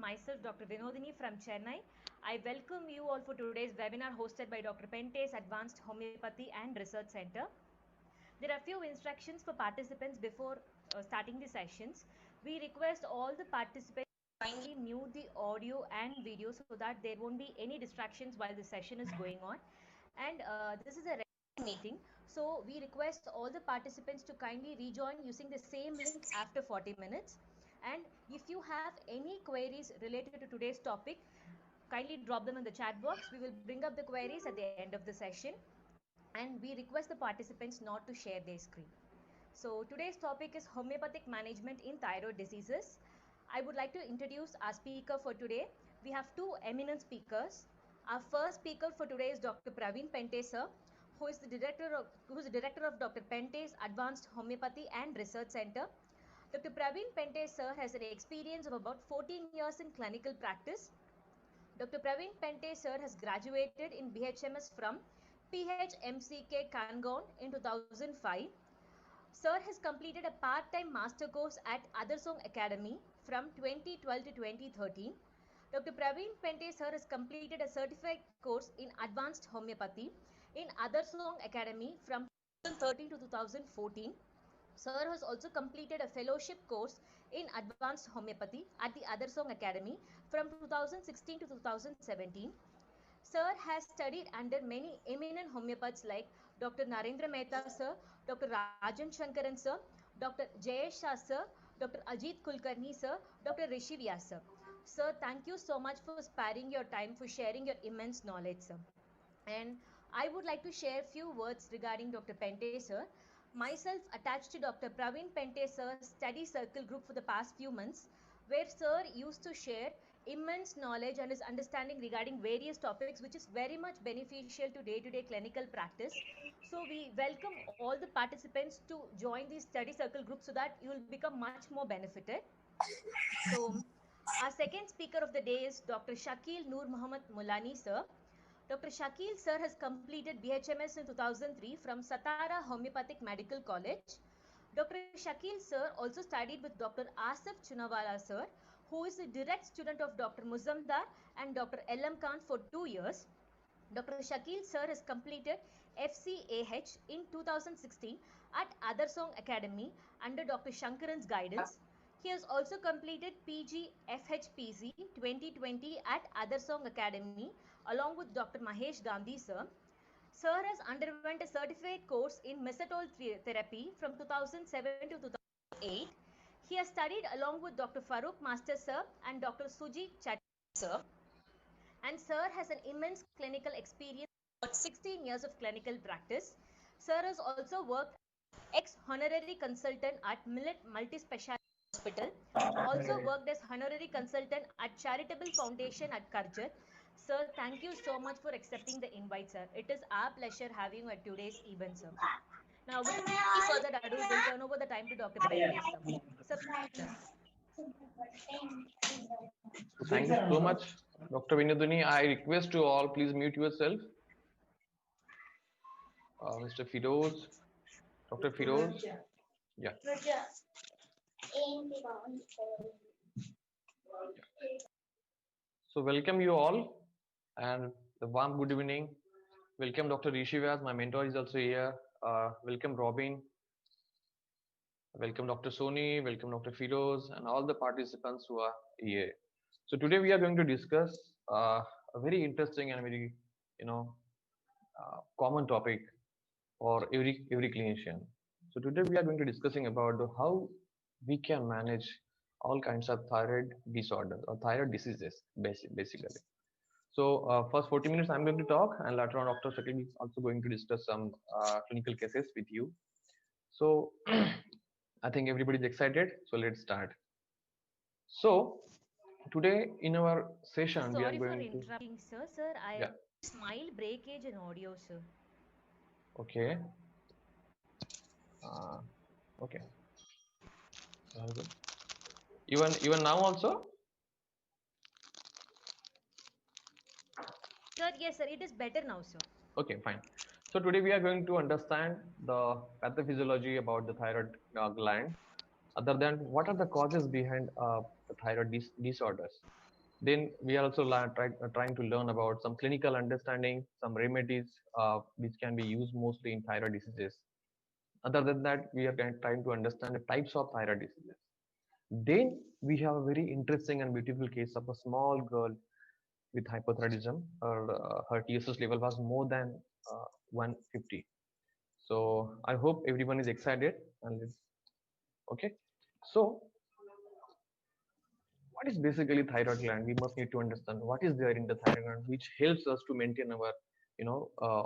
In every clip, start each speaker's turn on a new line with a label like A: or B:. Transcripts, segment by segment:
A: myself Dr. Vinodini from Chennai. I welcome you all for today's webinar hosted by Dr. Pente's Advanced Homeopathy and Research Center. There are few instructions for participants before starting the sessions. We request all the participants to kindly mute the audio and video so that there won't be any distractions while the session is going on. And this is a recording meeting, so we request all the participants to kindly rejoin using the same link after 40 minutes. And if you have any queries related to today's topic, kindly drop them in the chat box. We will bring up the queries at the end of the session, and we request the participants not to share their screen. So today's topic is homeopathic management in thyroid diseases. I would like to introduce our speaker for today. We have two eminent speakers. Our first speaker for today is Dr. Praveen Pente sir, who is the director of Dr. Pente's Advanced Homeopathy and Research Center. Dr. Praveen Pente sir has an experience of about 14 years in clinical practice. Dr. Praveen Pente sir has graduated in BHMS from PHMCK Kangon in 2005. Sir has completed a part-time master course at Athersong Academy from 2012 to 2013. Dr. Praveen Pente sir has completed a certificate course in advanced homeopathy in Athersong Academy from 2013 to 2014. Sir has also completed a fellowship course in advanced homeopathy at the Athersong Academy from 2016 to 2017. Sir has studied under many eminent homeopaths like Dr. Narendra Mehta sir, Dr. Rajan Shankaran sir, Dr. Jayesh Shah sir, Dr. Ajit Kulkarni sir, Dr. Rishi Vyas sir. Sir, thank you so much for sparing your time, for sharing your immense knowledge, sir. And I would like to share a few words regarding Dr. Pente sir. Myself attached to Dr. Praveen Pente sir's study circle group for the past few months, where sir used to share immense knowledge and his understanding regarding various topics, which is very much beneficial to day-to-day clinical practice. So we welcome all the participants to join the study circle group so that you will become much more benefited. So our second speaker of the day is Dr. Shakil Noor Muhammad Mulani sir. Dr. Shakil sir has completed BHMS in 2003 from Satara Homeopathic Medical College. Dr. Shakil sir also studied with Dr. Asif Chunawala sir, who is a direct student of Dr. Muzamdar and Dr. L.M. Khan for 2 years. Dr. Shakil sir has completed FCAH in 2016 at Athersong Academy under Dr. Shankaran's guidance. He has also completed PG FHPC 2020 at Athersong Academy along with Dr. Mahesh Gandhi sir. Sir has underwent a certificate course in mesotol therapy from 2007 to 2008. He has studied along with Dr. Farooq Master sir and Dr. Suji Chatterjee sir. And sir has an immense clinical experience, about 16 years of clinical practice. Sir has also worked ex-honorary consultant at Millet Multi-Speciality Hospital, also worked as honorary consultant at Charitable Foundation at Karjat. Sir, thank you so much for accepting the invite, sir. It is our pleasure having you at today's event, sir. Now, without any further ado, we'll turn over the time to Dr. Pente, sir. Sir,
B: thank you so much, Dr. Vinodini. I request you all, please mute yourself. Mr. Firoz, Dr. Firoz. Yeah. So welcome you all and the warm good evening. Welcome Dr. Rishi Vyas, my mentor is also here. Welcome Robin. Welcome Dr. Soni, welcome Dr. Firoz and all the participants who are here. So today we are going to discuss a very interesting and very, common topic for every clinician. So today we are going to discussing about how we can manage all kinds of thyroid disorders or thyroid diseases basically. So first 40 minutes I'm going to talk, and later on Dr. Shakil is also going to discuss some clinical cases with you. So I think everybody is excited. So let's start. So today in our session we are going to.
A: Sorry for interrupting, sir. Sir, I smile breakage in audio, sir.
B: Okay. Okay. Even now also.
A: Sir, yes, sir. It is better now, sir.
B: Okay, fine. So today we are going to understand the pathophysiology about the thyroid gland. Other than what are the causes behind the thyroid disorders. Then we are also trying to learn about some clinical understanding, some remedies which can be used mostly in thyroid diseases. Other than that, we are trying to understand the types of thyroid diseases. Then we have a very interesting and beautiful case of a small girl with hypothyroidism. Her TSH level was more than 150. So I hope everyone is excited. And okay, so what is basically thyroid gland? We must need to understand what is there in the thyroid gland, which helps us to maintain our,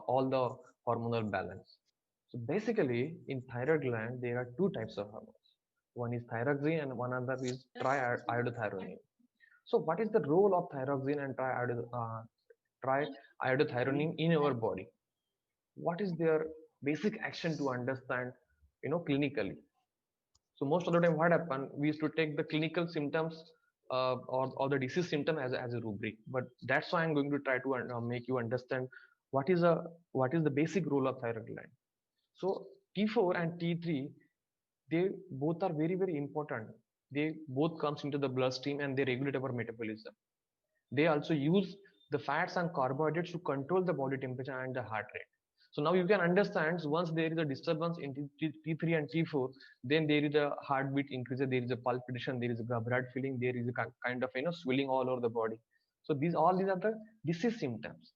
B: all the hormonal balance. So basically, in thyroid gland, there are two types of hormones. One is thyroxine, and one other is triiodothyronine. So, what is the role of thyroxine and triiodothyronine in our body? What is their basic action to understand, clinically? So most of the time, what happened? We used to take the clinical symptoms or the disease symptom as a rubric. But that's why I'm going to try to make you understand what is a what is the basic role of thyroid gland. So T4 and T3, they both are very important. They both comes into the bloodstream and they regulate our metabolism. They also use the fats and carbohydrates to control the body temperature and the heart rate. So now you can understand, once there is a disturbance in T3 and T4, then there is a heartbeat increases, there is a palpitation, there is a gabrat feeling, there is a kind of swelling all over the body. So all these are the disease symptoms.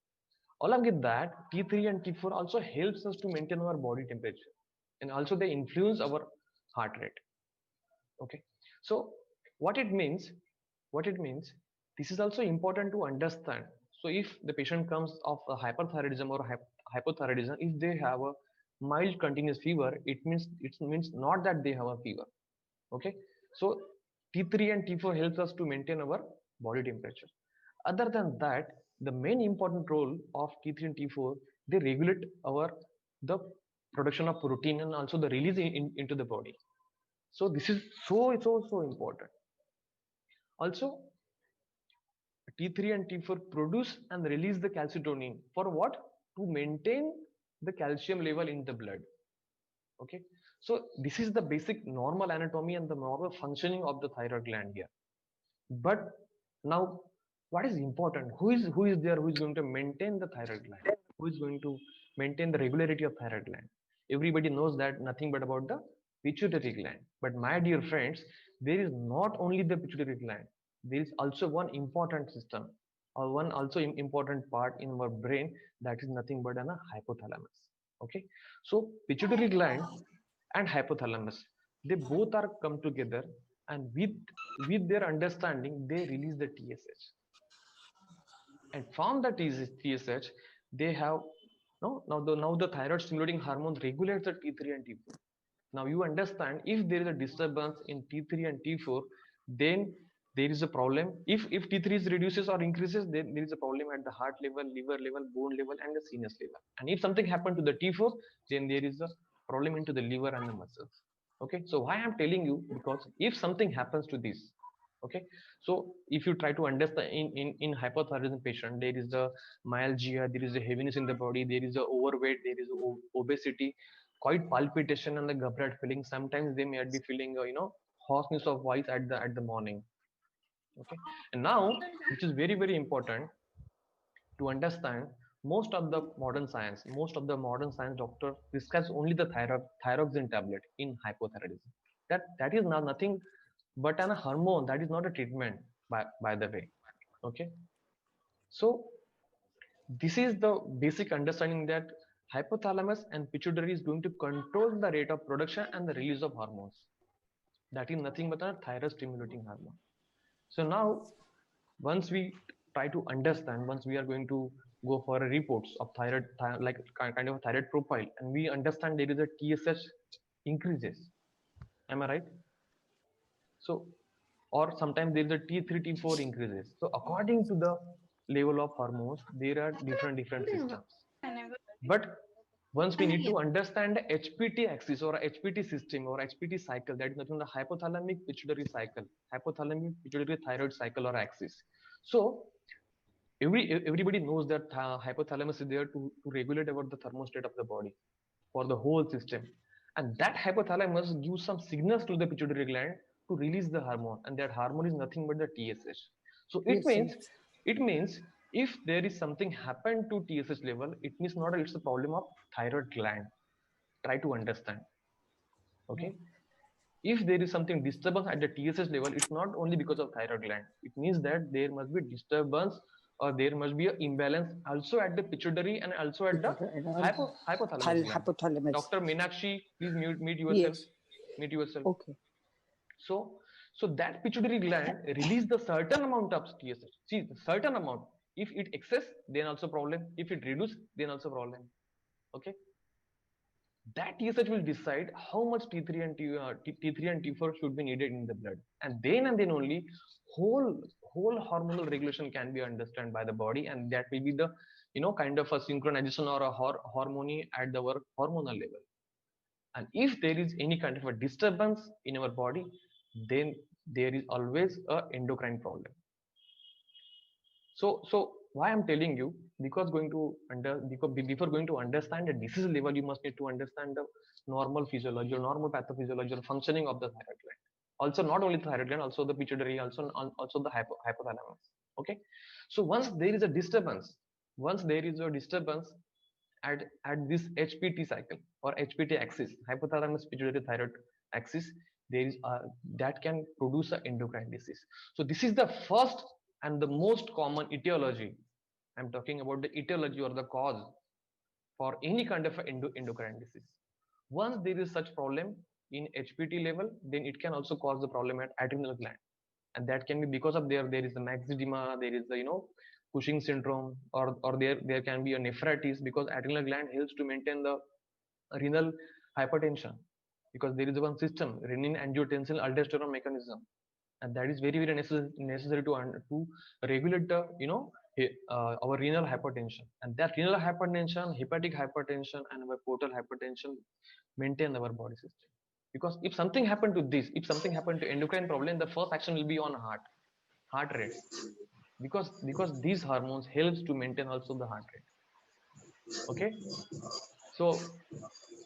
B: Along with that, T3 and T4 also helps us to maintain our body temperature, and also they influence our heart rate. Okay, so what it means, what it means, this is also important to understand. So if the patient comes of a hyperthyroidism or hypothyroidism, if they have a mild continuous fever, it means not that they have a fever. Okay, so T3 and T4 helps us to maintain our body temperature. Other than that, the main important role of T3 and T4, they regulate our the production of protein and also the release into the body. So this is so important. Also, T3 and T4 produce and release the calcitonin for what? To maintain the calcium level in the blood. Okay, so this is the basic normal anatomy and the normal functioning of the thyroid gland here. But now, what is important? Who is there? Who is going to maintain the thyroid gland? Who is going to maintain the regularity of thyroid gland? Everybody knows that nothing but about the pituitary gland. But my dear friends, there is not only the pituitary gland. There is also one important system, or one also important part in our brain, that is nothing but a hypothalamus. Okay, so pituitary gland and hypothalamus, they both are come together, and with their understanding they release the TSH, and from the TSH they have no now the thyroid stimulating hormones regulate the T3 and T4. Now you understand, if there is a disturbance in T3 and T4, then there is a problem. If T3 is reduces or increases, then there is a problem at the heart level, liver level, bone level, and the sinus level. And if something happened to the T4, then there is a problem into the liver and the muscles. Okay, so why I'm telling you, because if something happens to this, okay, so if you try to understand, in hypothyroidism patient, there is a myalgia, there is a heaviness in the body, there is a overweight, there is obesity, quite palpitation and the gabrat feeling. Sometimes they may be feeling hoarseness of voice at the morning. Okay, and now, which is very important to understand, most of the modern science doctor prescribes only the thyroxine tablet in hypothyroidism. That is now nothing but an hormone. That is not a treatment, by the way. Okay, so this is the basic understanding, that hypothalamus and pituitary is going to control the rate of production and the release of hormones. That is nothing but a thyroid stimulating hormone. So now, once we try to understand, once we are going to go for a reports of like kind of a thyroid profile, and we understand there is a TSH increases. Am I right? So, or sometimes there is a T3 T4 increases. So according to the level of hormones, there are different systems. But once we need to understand the HPT axis or HPT system or HPT cycle, that is nothing but the hypothalamic pituitary cycle, hypothalamic pituitary thyroid cycle or axis. So everybody knows that hypothalamus is there to regulate about the thermostat of the body for the whole system, and that hypothalamus gives some signals to the pituitary gland to release the hormone, and that hormone is nothing but the TSH. So
C: Yes, yes.
B: it means if there is something happened to TSH level, it means not it's a problem of thyroid gland. Try to understand.
C: Yeah.
B: Okay. If there is something disturbance at the TSH level, it's not only because of thyroid gland. It means that there must be disturbance or there must be an imbalance also at the pituitary and also at the
C: And
B: hypothalamus gland.
C: hypothalamus.
B: Dr. Meenakshi, please mute yourself.
C: Yes.
B: Mute yourself.
C: Okay.
B: So, so that pituitary gland release the certain amount of TSH. See, the certain amount. If it excess, then also problem. If it reduce, then also problem. Okay. That TSH will decide how much T3 and T3 and T4 should be needed in the blood, and then only whole hormonal regulation can be understood by the body, and that will be the kind of a synchronization or a harmony at the hormonal level. And if there is any kind of a disturbance in our body, then there is always a endocrine problem. So why I'm telling you, because before going to understand the disease level, you must need to understand the normal physiology or normal pathophysiology or functioning of the thyroid gland. Also, not only thyroid gland, also the pituitary, also the hypothalamus. Okay. So once there is a disturbance at this HPT cycle or HPT axis, hypothalamus pituitary thyroid axis, there is that can produce an endocrine disease. So this is the first and the most common etiology. I'm talking about the etiology or the cause for any kind of endocrine disease. Once there is such problem in HPT level, then it can also cause the problem at adrenal gland, and that can be because of there is the myxedema, there is the Cushing syndrome, or there can be a nephritis, because adrenal gland helps to maintain the renal hypertension, because there is one system, renin angiotensin aldosterone mechanism, and that is very necessary to regulate the our renal hypertension, and that renal hypertension, hepatic hypertension, and our portal hypertension maintain our body system. Because if something happened to this, if something happened to endocrine problem, the first action will be on heart rate, because these hormones helps to maintain also the heart rate. Okay. So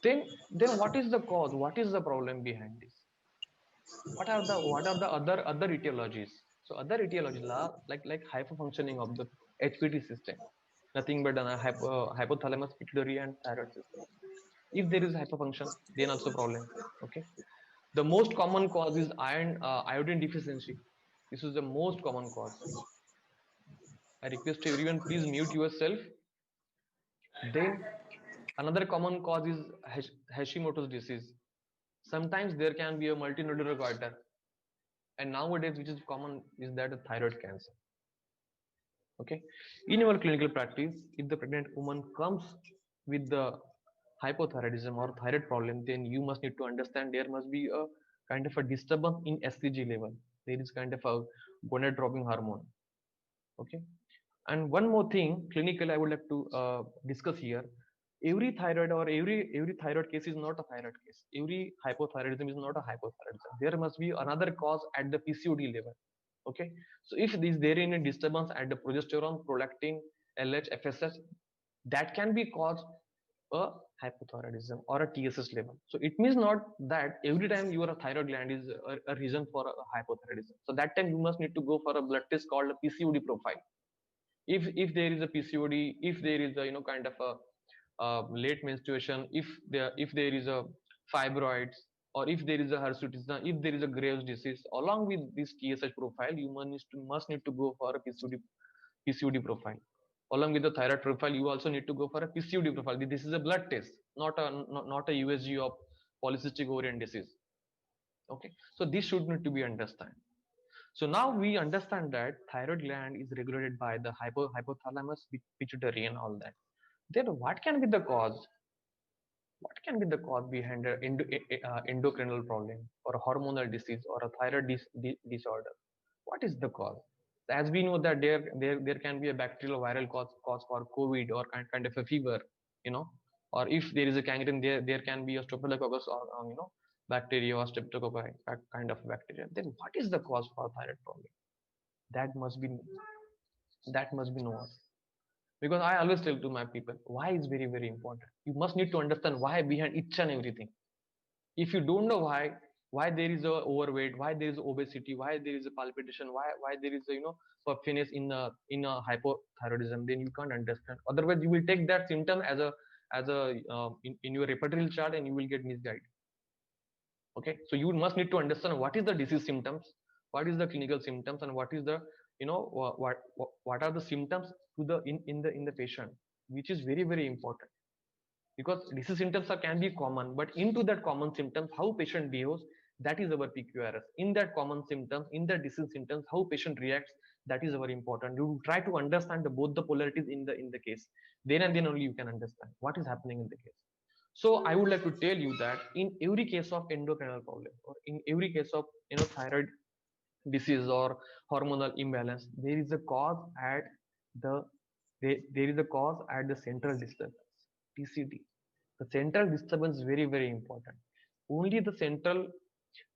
B: then what is the cause, what is the problem behind this? What are the other etiologies? So other etiologies like hyperfunctioning of the HPT system, nothing but hypothalamus, pituitary, and thyroid system. If there is hyperfunction, then also problem. Okay. The most common cause is iodine deficiency. This is the most common cause. I request everyone, please mute yourself. Then another common cause is Hashimoto's disease. Sometimes there can be a multinodular goiter, and nowadays which is common is that a thyroid cancer. Okay. In our clinical practice, if the pregnant woman comes with the hypothyroidism or thyroid problem, then you must need to understand there must be a kind of a disturbance in HCG level. There is kind of a gonadotropin hormone. Okay. And one more thing, clinically, I would like to discuss here. Every thyroid or every thyroid case is not a thyroid case. Every hypothyroidism is not a hypothyroidism. There must be another cause at the PCOD level. Okay. So if there is any disturbance at the progesterone, prolactin, LH, FSH, that can be caused a hypothyroidism or a TSS level. So it means not that every time your thyroid gland is a reason for a hypothyroidism. So that time you must need to go for a blood test called a PCOD profile. If there is a PCOD, if there is a kind of a late menstruation, if there is a fibroids, or if there is a hirsutism, if there is a Graves disease, along with this TSH profile, you must need to go for a PCOD profile. Along with the thyroid profile, you also need to go for a PCOD profile. This is a blood test, not a USG of polycystic ovarian disease. Okay, so this should need to be understood. So now we understand that thyroid gland is regulated by the hypothalamus, pituitary, and all that. Then what can be the cause? What can be the cause behind an endocrinal problem or a hormonal disease or a thyroid disorder? What is the cause? As we know that there can be a bacterial viral cause for COVID or kind of a fever, or if there is a gangrene, there can be a staphylococcus or bacteria or streptococcus kind of bacteria. Then what is the cause for thyroid problem? That must be known. Because I always tell to my people, why is very important. You must need to understand why behind each and everything. If you don't know why, why there is a overweight, why there is obesity, why there is a palpitation, why there is a puffiness in a hypothyroidism, then you can't understand. Otherwise you will take that symptom as a in your repertorial chart and you will get misguided. Okay, so you must need to understand what is the disease symptoms, what is the clinical symptoms, and what is the what are the symptoms to the in the patient, which is very very important. Because disease symptoms can be common, but into that common symptoms how patient behaves, that is our PQRS. In that common symptoms, in the disease symptoms, how patient reacts, that is very important. You try to understand both the polarities in the case, then and then only you can understand what is happening in the case. So I would like to tell you that in every case of endocrine problem, or in every case of thyroid disease or hormonal imbalance, there is a cause at the there is a cause at the central disturbance, TCD. The central disturbance is very very important. Only the central,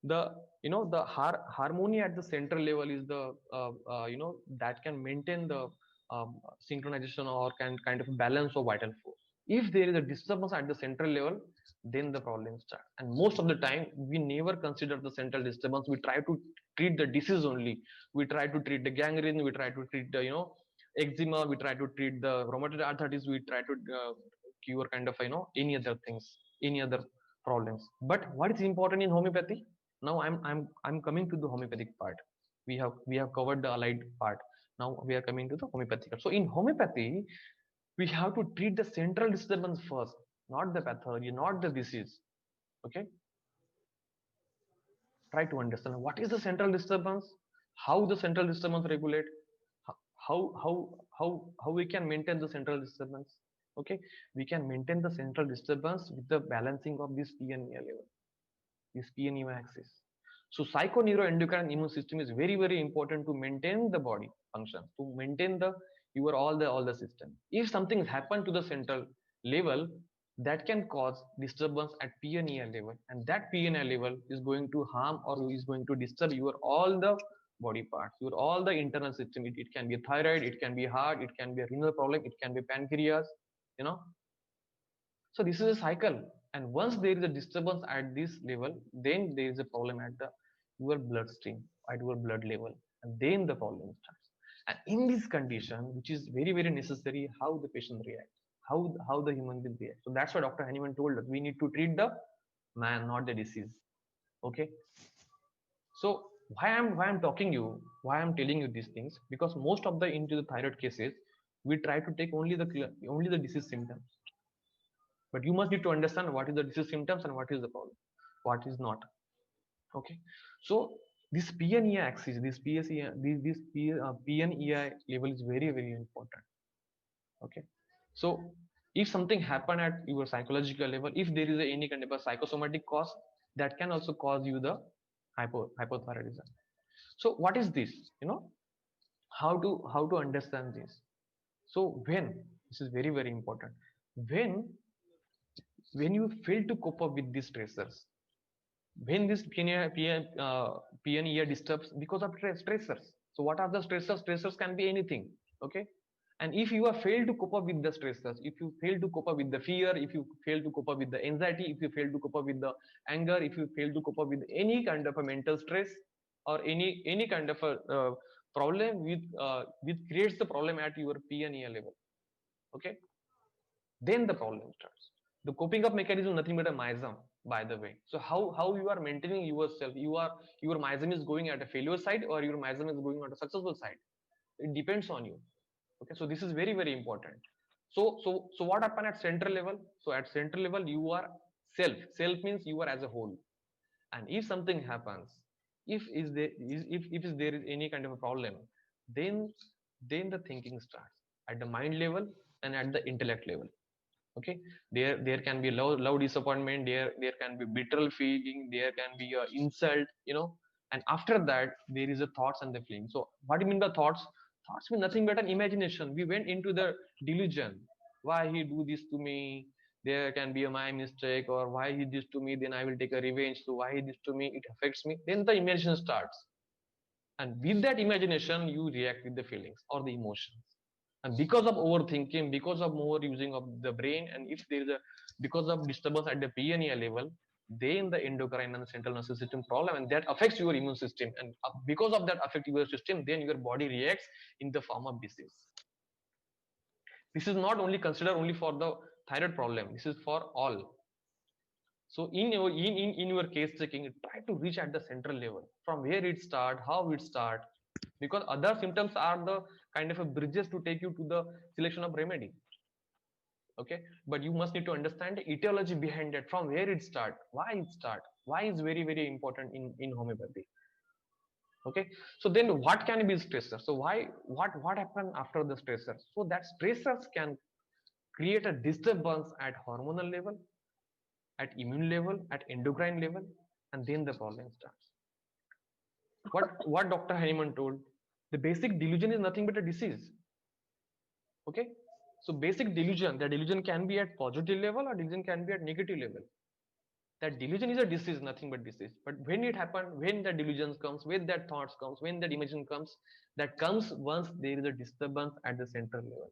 B: the the harmony at the central level is the that can maintain the synchronization or can kind of balance of vital force. If there is a disturbance at the central level, then the problem starts. And most of the time we never consider the central disturbance. We try to treat the disease only. We try to treat the gangrene, we try to treat the eczema, we try to treat the rheumatoid arthritis, we try to cure kind of any other things, any other problems. But what is important in homeopathy? Now I'm coming to the homeopathic part. We have covered the allied part. Now we are coming to the homeopathic. So in homeopathy we have to treat the central disturbance first, not the pathology, not the disease. Okay, try to understand what is the central disturbance, how the central disturbance regulate, how how how we can maintain the central disturbance. Okay, we can maintain the central disturbance with the balancing of this P and E level, this P and E axis. So psychoneuroendocrine immune system is very very important to maintain the body function, to maintain the your all the system. If something happened to the central level, that can cause disturbance at PNEL level, and that PNEL level is going to harm or is going to disturb your all the body parts, your all the internal system. It can be thyroid, it can be heart, it can be a renal problem, it can be pancreas, you know. So this is a cycle, and once there is a disturbance at this level, then there is a problem at the your bloodstream, at your blood level, and then the problem starts. And in this condition, which is very very necessary, how the patient reacts, how the human being reacts. So that's why Dr. Haniman told us we need to treat the man, not the disease. Okay. So why I'm talking you, why I'm telling you these things, because most of the into the thyroid cases we try to take only the disease symptoms, but you must need to understand what is the disease symptoms and what is the problem, what is not. Okay, so this PNEI axis, this PSEI, this PNEI level is very very important. Okay, so if something happen at your psychological level, if there is any kind of a psychosomatic cause, that can also cause you the hypothyroidism. So what is this, how to understand this? So when, this is very very important, when you fail to cope up with these stressors, when this PNEA disturbs because of stressors. So what are the stressors? Stressors can be anything. Okay, and if you have failed to cope up with the stressors, if you fail to cope up with the fear, if you fail to cope up with the anxiety, if you fail to cope up with the anger, if you fail to cope up with any kind of a mental stress or any kind of a problem which creates the problem at your PNEA level, okay, then the problem starts. The coping up mechanism is nothing but a miasm, by the way. So how you are maintaining yourself, your miasm is going at a failure side or your miasm is going on a successful side. It depends on you. Okay, so this is very very important. So what happen at central level? So at central level you are self means you are as a whole, and if something happens, if there is any kind of a problem, then the thinking starts at the mind level and at the intellect level. Okay, there can be low disappointment, there can be bitter feeling, there can be a insult, and after that there is a thoughts and the feeling. So what do you mean by thoughts? Thoughts mean nothing but an imagination. We went into the delusion, why he do this to me, there can be a my mistake, or why he this to me, then I will take a revenge, so why he this to me, it affects me, then the imagination starts, and with that imagination you react with the feelings or the emotions. And because of overthinking, because of more using of the brain, and if there is a because of disturbance at the PNEA level, then the endocrine and the central nervous system problem, and that affects your immune system, and because of that affect your system, then your body reacts in the form of disease. This is not only considered only for the thyroid problem, this is for all. So in your case checking, try to reach at the central level, from where it start, how it start, because other symptoms are the kind of a bridges to take you to the selection of remedy. Okay, but you must need to understand the etiology behind it, from where it start, why is very important in homeopathy. Okay, so then what can be stressor? So what happened after the stressor? So that stressors can create a disturbance at hormonal level, at immune level, at endocrine level, and then the problem starts. What Dr. Hahnemann told, the basic delusion is nothing but a disease. Okay, so basic delusion, the delusion can be at positive level or delusion can be at negative level. That delusion is a disease, nothing but disease. But when it happens, when the delusion comes, when that thoughts comes, when that imagination comes, that comes once there is a disturbance at the central level,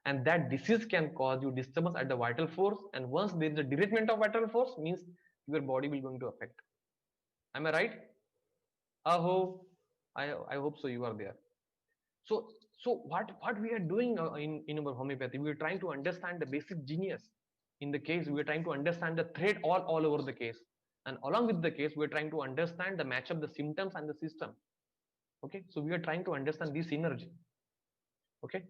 B: and that disease can cause you disturbance at the vital force, and once there is a derailment of vital force, means your body will going to affect. Am I right? I hope so you are there. So what we are doing in our homeopathy, we are trying to understand the basic genius in the case, we are trying to understand the thread all over the case, and along with the case we are trying to understand the match of the symptoms and the system. Okay, so we are trying to understand this synergy. Okay,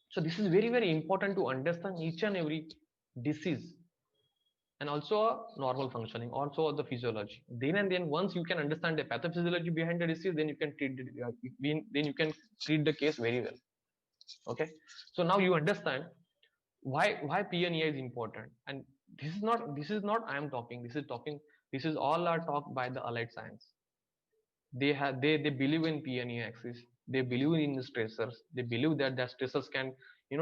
B: so this is very important to understand each and every disease, and also normal functioning, also the physiology. Then once you can understand the pathophysiology behind the disease, then you can treat then you can treat the case very well. Okay, so now you understand why PNEI is important, and this is not I am talking, this is all are talked by the allied science. They believe in PNEI axis, they believe in stressors, they believe that stressors can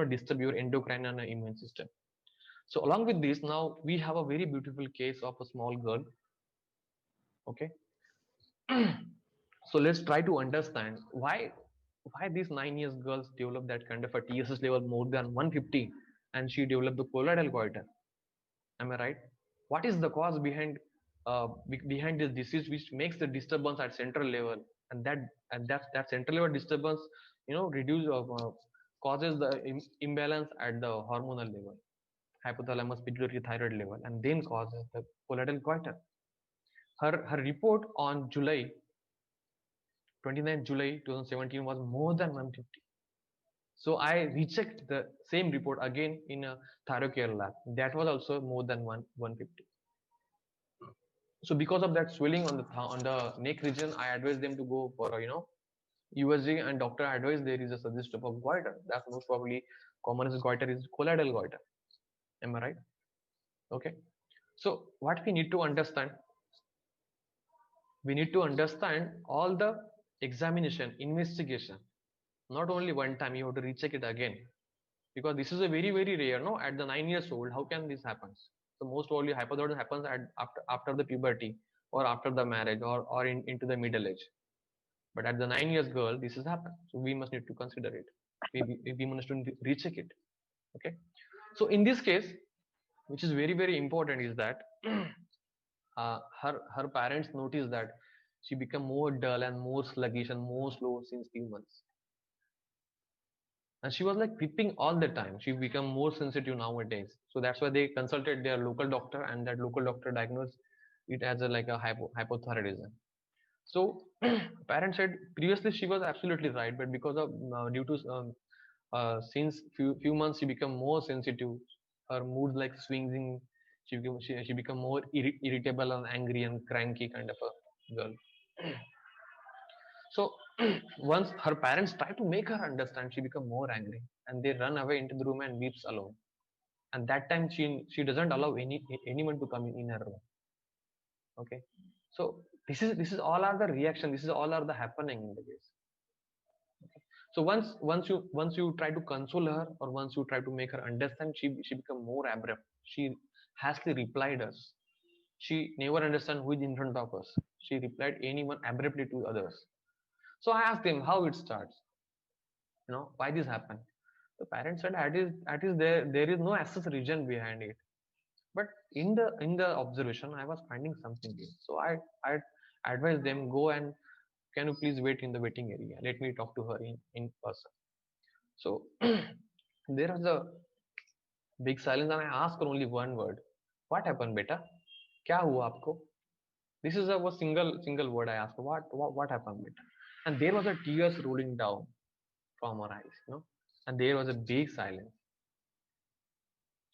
B: disturb your endocrine and immune system. So along with this, now we have a very beautiful case of a small girl. Okay, so let's try to understand why these 9 years girls develop that kind of a TSS level more than 150, and she developed the colloidal goiter. Am I right? What is the cause behind this disease which makes the disturbance at central level, and that central level disturbance reduce causes the imbalance at the hormonal level, hypothalamus pituitary thyroid level, and then causes the colloidal goiter. Her report on 29th July 2017 was more than 150. So I rechecked the same report again in a ThyroCare lab. That was also more than 150. So because of that swelling on the neck region, I advise them to go for USG, and doctor advised there is a suggestion of goiter. That's most probably commonest goiter is colloidal goiter. Am I right? Okay. So what we need to understand all the examination, investigation. Not only one time, you have to recheck it again, because this is a very rare. No, at the 9 years old, how can this happen? So most probably hypothyroidism happens after the puberty, or after the marriage, or into the middle age. But at the 9 years girl, this has happened. So we must need to consider it. We must to recheck it. Okay. So in this case, which is very important, is that her parents noticed that she became more dull and more sluggish and more slow since few months, and she was like weeping all the time. She became more sensitive nowadays, so that's why they consulted their local doctor, and that local doctor diagnosed it as a hypothyroidism. So parents said previously she was absolutely right, but because of due to since few months she became more sensitive, her mood like swinging, she become more irritable and angry and cranky kind of a girl. So once her parents try to make her understand, she become more angry, and they run away into the room and weeps alone. And that time she doesn't allow anyone to come in her room. Okay, so this is all are the reaction. This is all are the happening in the case. Okay. So once you try to console her, or once you try to make her understand, she become more abrupt. She harshly replied us. She never understand who is in front of us. She replied anyone abruptly to others. So I asked them how it starts. Why this happened. The parents said that is there is no access region behind it. But in the observation, I was finding something here. So I advised them, go and can you please wait in the waiting area? Let me talk to her in person. So there was a big silence, and I asked her only one word. What happened, beta? क्या हुआ आपको? This is a single word I asked. What happened, beta? And there was a tears rolling down from her eyes, and there was a big silence.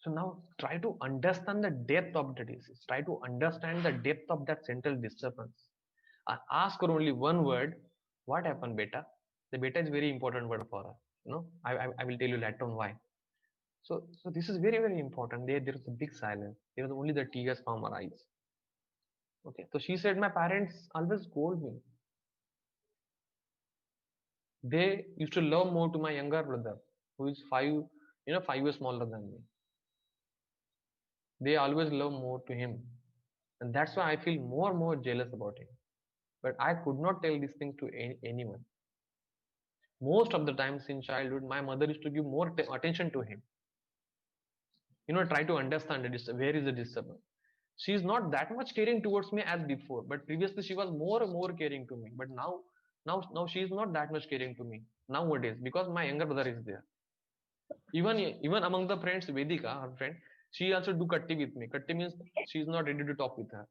B: So now try to understand the depth of the disease. Try to understand the depth of that central disturbance. I ask her only one word. What happened, beta? The beta is very important word for her. I will tell you later on why. So this is very important. There is a big silence. There was only the tears from her eyes. Okay. So she said, my parents always scold me. They used to love more to my younger brother, who is 5 years smaller than me. They always love more to him, and that's why I feel more jealous about him. But I could not tell these things to anyone. Most of the times in childhood, my mother used to give more attention to him. Try to understand where is the disturbance. She is not that much caring towards me as before, but previously she was more and more caring to me. But now she is not that much caring to me nowadays, because my younger brother is there. Even among the friends, Vedika, her friend, she also do katti with me. Katti means she is not ready to talk with her,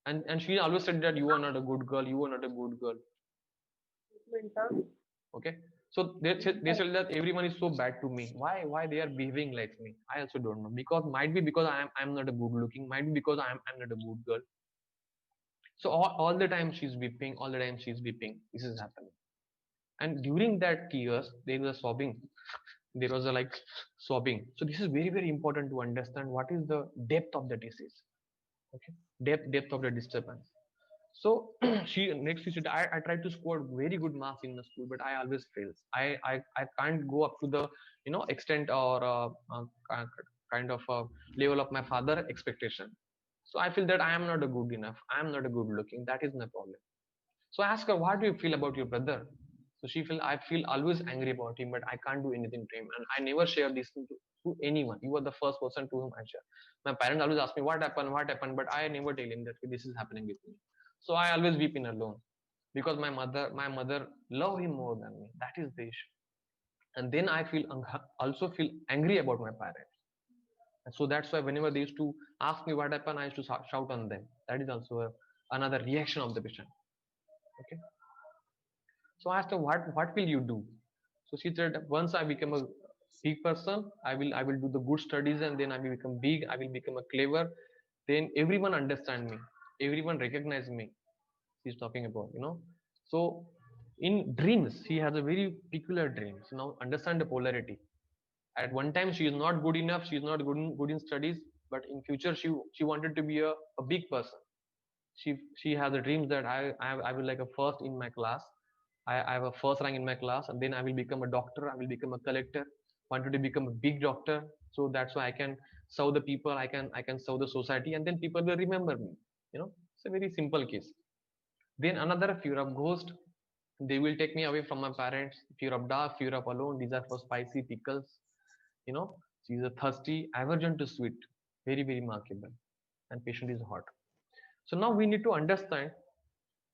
B: and she always said that you are not a good girl, you are not a good girl. Okay, so they said that everyone is so bad to me. Why they are behaving like me? I also don't know. Because might be because I'm not a good looking. Might be because I'm not a good girl. So all the time she's weeping. All the time she's weeping. This is happening. And during that tears, there was a sobbing. There was a like sobbing. So this is very important to understand what is the depth of the disease. Okay, depth of the disturbance. So she said, I tried to score very good marks in the school, but I always fails. I can't go up to the extent or kind of level of my father expectation. So I feel that I am not a good enough. I am not a good looking. That is my problem. So I ask her, what do you feel about your brother? So she feel I feel always angry about him, but I can't do anything to him, and I never share this to anyone. You are the first person to whom I share. My parents always ask me what happened, but I never tell him that this is happening with me. So I always weep in alone because my mother love him more than me. That is the issue. And then I also feel angry about my parents. And so that's why whenever they used to ask me what happened, I used to shout on them. That is also another reaction of the patient. Okay. So I asked her, what will you do? So she said, once I become a big person, I will do the good studies, and then I will become big. I will become a clever. Then everyone understand me. Everyone recognize me. She's talking about. So in dreams, she has a very peculiar dream. So now understand the polarity. At one time, she is not good enough. She is not good in studies. But in future, she wanted to be a big person. She has a dream that I will like a first in my class. I have a first rank in my class, and then I will become a doctor. I will become a collector. Wanted to become a big doctor, so that's why I can serve the people. I can serve the society, and then people will remember me. It's a very simple case. Then another fear of ghost. They will take me away from my parents. Fear of dark, fear of alone. These are for spicy pickles. She's a thirsty, aversion to sweet. Very remarkable. And patient is hot. So now we need to understand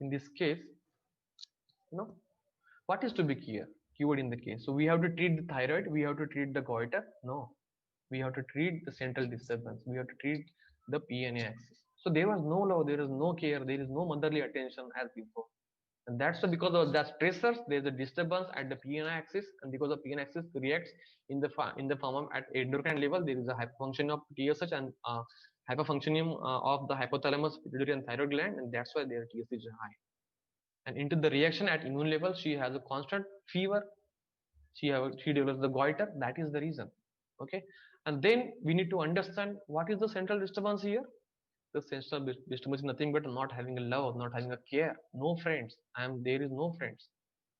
B: in this case, you know, what is to be cured in the case. So we have to treat the thyroid, we have to treat the goiter. No, we have to treat the central disturbance. We have to treat the PNA axis. So there was no love, there is no care, there is no motherly attention as before. And that's because of that stressors, there's a disturbance at the PNA axis, and because the PNA axis reacts in the form of at endocrine level, there is a hyperfunction of TSH and hyperfunctioning of the hypothalamus, pituitary, and thyroid gland, and that's why their TSH is high. And into the reaction at immune level, she has a constant fever. She develops the goiter. That is the reason. Okay, and then we need to understand what is the central disturbance here. The central disturbance is nothing but not having a love, not having a care, no friends. There is no friends,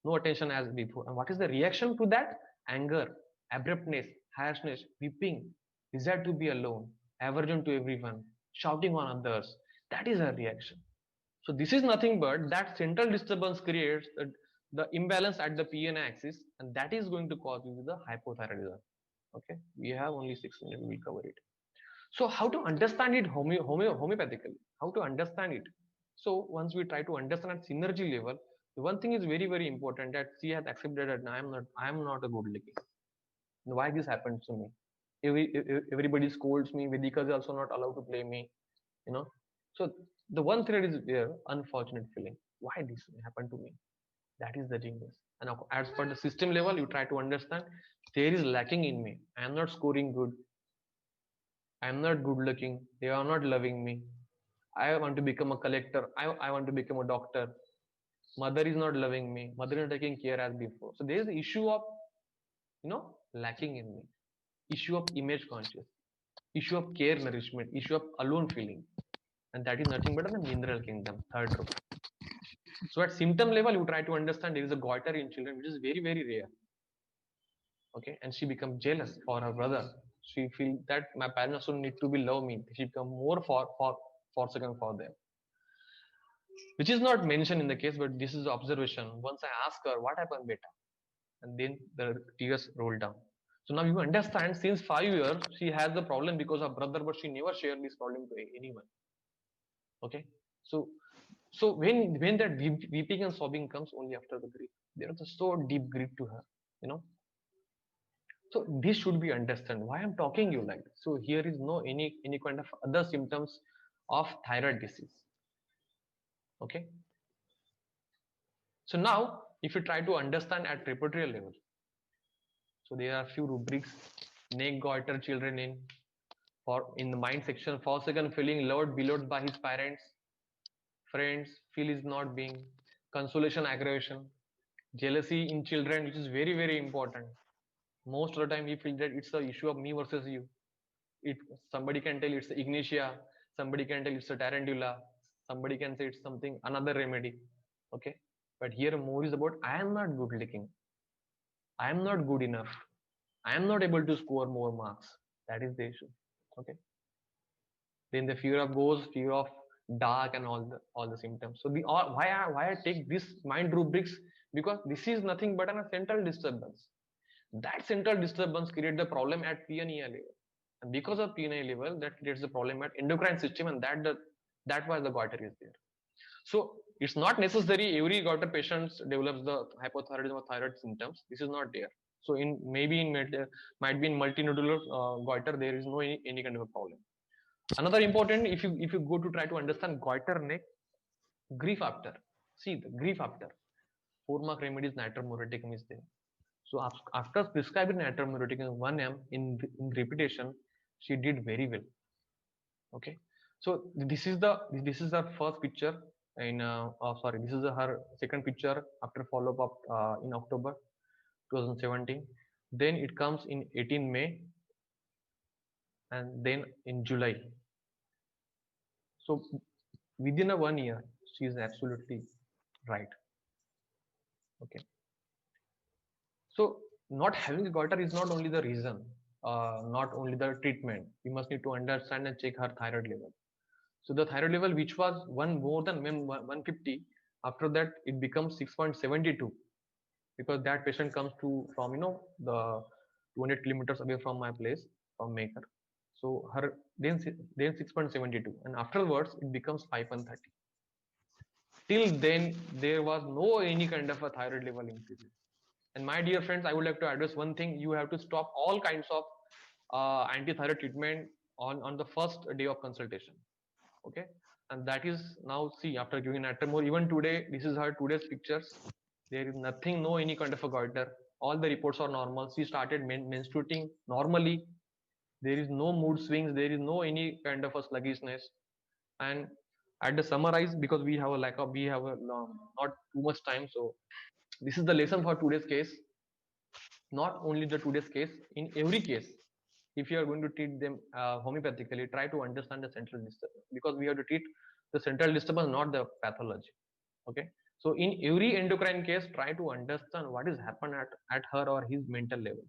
B: no attention as before. And what is the reaction to that? Anger, abruptness, harshness, weeping, desire to be alone, aversion to everyone, shouting on others. That is her reaction. So this is nothing but that central disturbance creates the imbalance at the PNA axis, and that is going to cause you the hypothyroidism. Okay, we have only 6 minutes, we will cover it. So how to understand it homeopathically? How to understand it? So once we try to understand at synergy level, the one thing is very important that she has accepted that I am not a good looking. Why this happens to me? Everybody scolds me. Vedika is also not allowed to play me. You know. So the one thread is there, unfortunate feeling. Why this happened to me? That is the genius. And as per the system level, you try to understand there is lacking in me. I am not scoring good. I am not good looking. They are not loving me. I want to become a collector. I want to become a doctor. Mother is not loving me. Mother is not taking care as before. So there is the issue of lacking in me. Issue of image conscious. Issue of care nourishment. Issue of alone feeling. And that is nothing but the mineral kingdom, third row. So at symptom level, you try to understand there is a goiter in children, which is very rare. Okay, and she becomes jealous for her brother. She feels that my parents also need to be love me. She become more for second for them, which is not mentioned in the case, but this is observation. Once I ask her what happened, beta, and then the tears roll down. So now you understand. Since 5 years, she has the problem because of brother, but she never shared this problem to anyone. Okay, so when that weeping and sobbing comes only after the grief, there is a so deep grief to her. You know, so this should be understand why I'm talking you like this. So here is no any kind of other symptoms of thyroid disease. Okay, so now if you try to understand at repertoire level, so there are few rubrics. Neck goiter children in the mind section. For second, feeling loved beloved by his parents, friends, feel is not being, consolation aggravation, jealousy in children, which is very important. Most of the time we feel that it's the issue of me versus you. It somebody can tell it's ignatia, somebody can tell it's a tarantula, somebody can say it's something another remedy. Okay, but here more is about I am not good looking, I am not good enough, I am not able to score more marks. That is the issue. Okay, then the fear of ghosts, fear of dark, and all the symptoms. So the why I take this mind rubrics, because this is nothing but a central disturbance. That central disturbance creates the problem at PNEA level, and because of PNEA level, that creates the problem at endocrine system, and that why the goiter is there. So it's not necessary every goiter patients develops the hypothyroidism or thyroid symptoms. This is not there. So in maybe in might be in multinodular goiter, there is no any kind of a problem. Another important, if you go to try to understand goiter neck, grief after. See the grief after. 4-mark remedies nitromureticum is there. So after prescribing nitromureticum 1 m in repetition, she did very well. Okay, so this is her first picture in sorry, this is her second picture after follow up in October 2017. Then it comes in 18 May, and then in July. So within a 1 year, she is absolutely right. Okay, so not having a goiter is not only the reason, not only the treatment. We must need to understand and check her thyroid level. So the thyroid level, which was more than 150, after that it becomes 6.72, because that patient comes from the 200 kilometers away from my place, from Maker. So her then 6.72, and afterwards it becomes 5.30. Till then there was no any kind of a thyroid level increase. And my dear friends, I would like to address one thing: you have to stop all kinds of anti-thyroid treatment on the first day of consultation. Okay, and that is now, see, after giving Atremor, even today, this is her today's pictures. There is nothing, no any kind of a goiter. All the reports are normal. She started menstruating normally. There is no mood swings. There is no any kind of a sluggishness. And at the summarize, because we have not too much time, so this is the lesson for today's case. Not only the today's case, in every case, if you are going to treat them homeopathically, try to understand the central disturbance, because we have to treat the central disturbance, not the pathology. Okay, so in every endocrine case, try to understand what is happened at her or his mental level.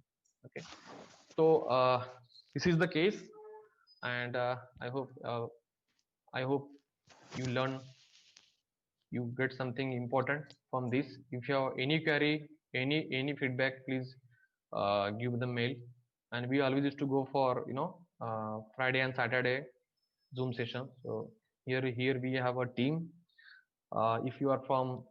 B: Okay, so this is the case, and I hope you learn, you get something important from this. If you have any query, any feedback, please give the mail. And we always used to go for Friday and Saturday Zoom session. So here we have a team. If you are from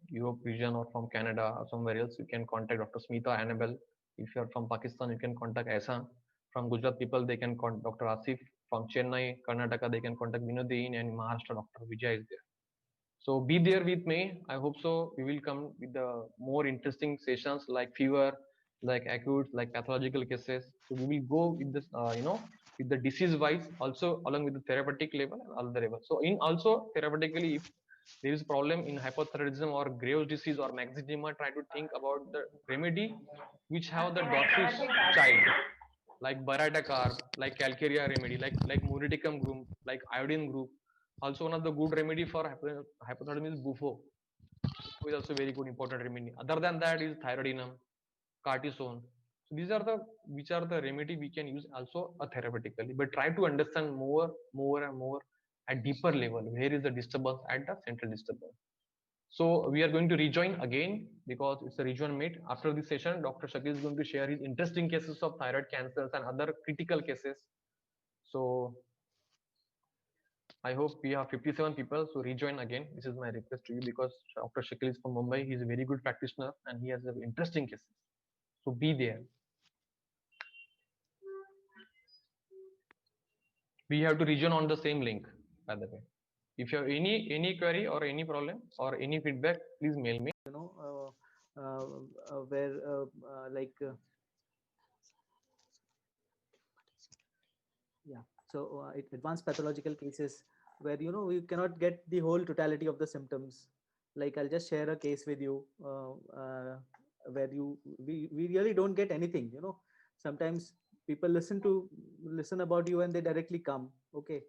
B: Europe region or from Canada or somewhere else, you can contact Dr. Smita Annabelle. If you are from Pakistan, you can contact Ehsan. From Gujarat people, they can contact Dr. Asif. From Chennai, Karnataka, they can contact Vinodin, and Maharashtra, Dr. Vijay is there. So be there with me. I hope so. We will come with the more interesting sessions like fever, like acute, like pathological cases. So we will go with this, with the disease wise, also along with the therapeutic level and other level. So in also therapeutically, if there is problem in hypothyroidism or Graves disease or myxedema, try to think about the remedy which have the dwarfish child, like Baratakar, like Calcarea remedy, like Muriticum group, like iodine group. Also one of the good remedy for hypothyroidism is Bufo. Bufo is also very good important remedy. Other than that is thyroidinum, cortisone. So these are the which are the remedy we can use also therapeutically, but try to understand more and more at deeper level. Where is the disturbance at the central disturbance? So we are going to rejoin again because it's a rejoin meet. After this session, Dr. Shakil is going to share his interesting cases of thyroid cancers and other critical cases. So I hope we have 57 people. So rejoin again. This is my request to you because Dr. Shakil is from Mumbai. He's a very good practitioner and he has interesting cases. So be there. We have to rejoin on the same link, by the way. If you have any query or any problem or any feedback, please mail me.
C: Where like yeah, so advanced pathological cases where you cannot get the whole totality of the symptoms. Like I'll just share a case with you where we really don't get anything. Sometimes people listen about you and they directly come. Okay,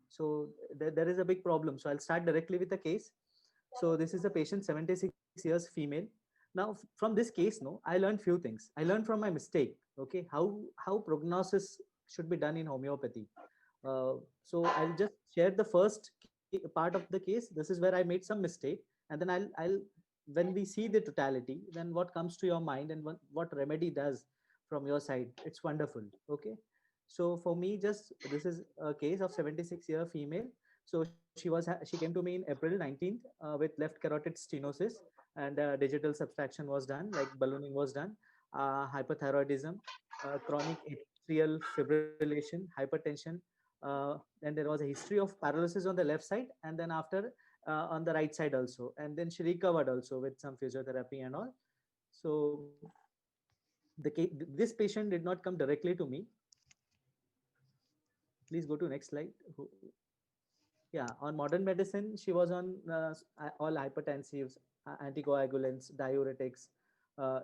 C: so there is a big problem. So I'll start directly with the case. So this is a patient, 76 years, female. Now from this case, no, I learned few things. I learned from my mistake. Okay, how prognosis should be done in homeopathy. So I'll just share the first part of the case. This is where I made some mistake, and then I'll when we see the totality, then what comes to your mind and what remedy does from your side. It's wonderful. Okay, so for me, just this is a case of 76-year female. So she came to me in April 19th with left carotid stenosis, and digital subtraction was done, like ballooning was done, hypothyroidism, chronic atrial fibrillation, hypertension, and there was a history of paralysis on the left side, and then after on the right side also, and then she recovered also with some physiotherapy and all. So this patient did not come directly to me. Please go to next slide. Yeah, on modern medicine, she was on all hypertensives, anticoagulants, diuretics,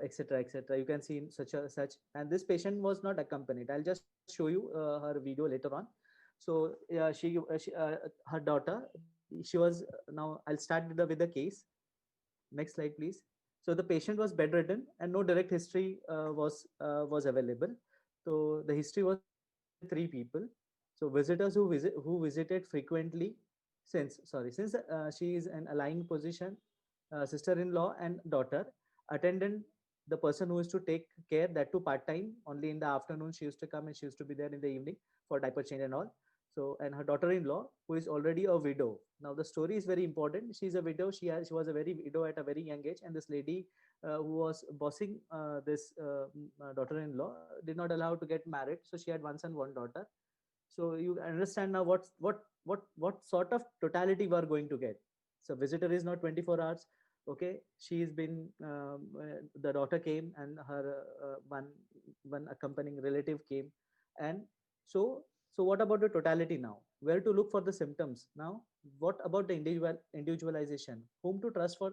C: etc., etc. You can see in such, and this patient was not accompanied. I'll just show you her video later on. So her daughter, she was now. I'll start with the case. Next slide, please. So the patient was bedridden and no direct history was available. So the history was three people. So visitors who visited frequently since she is in a lying position, sister-in-law and daughter, attendant, the person who used to take care, that too part-time, only in the afternoon she used to come and she used to be there in the evening for diaper change and all. So, and her daughter-in-law, who is already a widow. Now the story is very important. She's a widow. She was a very widow at a very young age, and this lady who was bossing this daughter-in-law did not allow her to get married. So she had one son, one daughter. So you understand now what sort of totality we are going to get. So visitor is not 24 hours. Okay, she's been the daughter came and her one accompanying relative came, and so what about the totality now? Where to look for the symptoms now? What about the individualization? Whom to trust for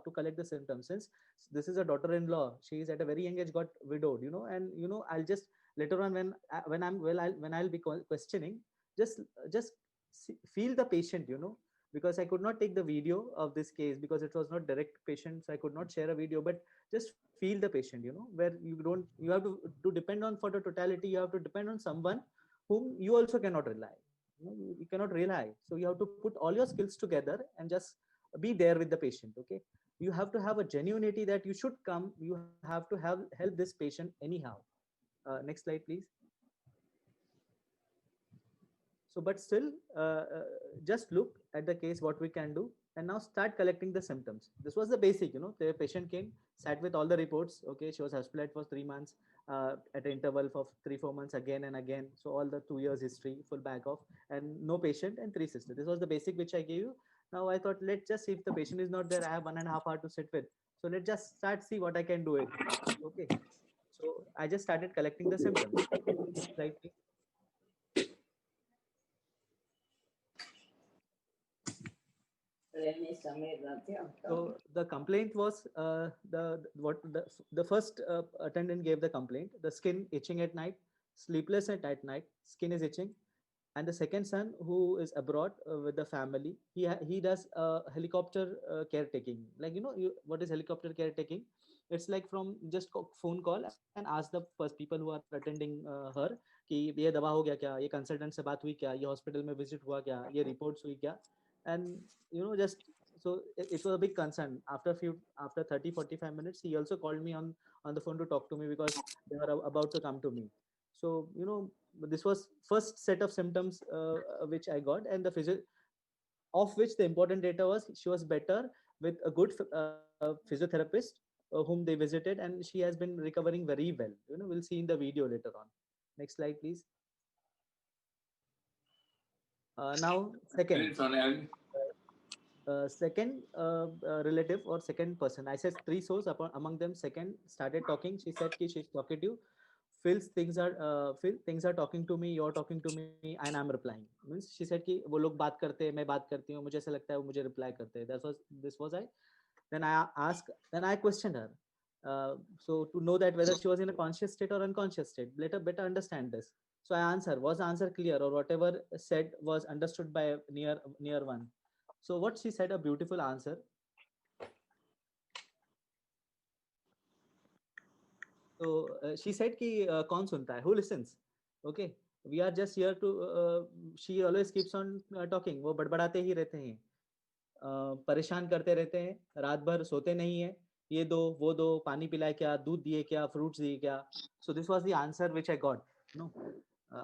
C: to collect the symptoms? Since this is a daughter-in-law, she is at a very young age got widowed, and I'll just later on when I'll be questioning, just feel the patient, because I could not take the video of this case because it was not direct patient, so I could not share a video, but just feel the patient, where you have to depend on for the totality. You have to depend on someone whom you also cannot rely. You cannot rely, so you have to put all your skills together and just be there with the patient. Okay, you have to have a genuinity that you should come. You have to help this patient anyhow. Next slide, please. So, but still, just look at the case, what we can do, and now start collecting the symptoms. This was the basic, the patient came, sat with all the reports. Okay, she was hospitalized for 3 months, at an interval for 3-4 months, again and again. So all the 2 years history, full bag of, and no patient and three sisters. This was the basic which I gave you. Now I thought, let's just see if the patient is not there. I have 1.5 hour to sit with. So let's just start see what I can do it. Okay. So I just started collecting the symptoms. Next slide, please. So the complaint was, the first attendant gave the complaint: the skin itching at night, sleepless at night, skin is itching. And the second son, who is abroad with the family, he does helicopter caretaking. Like, what is helicopter caretaking? It's like from just phone call and ask the first people who are attending her कि ये दवा हो गया क्या, ये consultant से बात हुई क्या, ये हॉस्पिटल में विजिट हुआ क्या, ये रिपोर्ट्स हुई क्या. And just, so it was a big concern. After 30-45 minutes, he also called me on the phone to talk to me, because they were about to come to me. So this was first set of symptoms which I got, and the of which the important data was she was better with a good physiotherapist whom they visited, and she has been recovering very well. We'll see in the video later on. Next slide, please. Now, second relative or second person. I said three souls. Among them, second started talking. She said कि she's talkative. Phil, things are talking to me. You're talking to me, and I'm replying. Means she said कि वो लोग बात करते हैं, मैं बात करती हूँ, मुझे ऐसा लगता है वो मुझे reply करते हैं. This was I. Then I questioned her. So to know that whether she was in a conscious state or unconscious state, better understand this. So I answered. Was the answer clear, or whatever said was understood by near one? So what she said, a beautiful answer. So she said कि कौन सुनता है? Who listens? Okay, we are just here to. She always keeps on talking. वो बड़बड़ाते ही रहते हैं, परेशान करते रहते हैं, रात भर सोते नहीं है. ये दो, वो दो, पानी पिलाए क्या, दूध दिए क्या, fruits दिए क्या. So this was the answer which I got. No,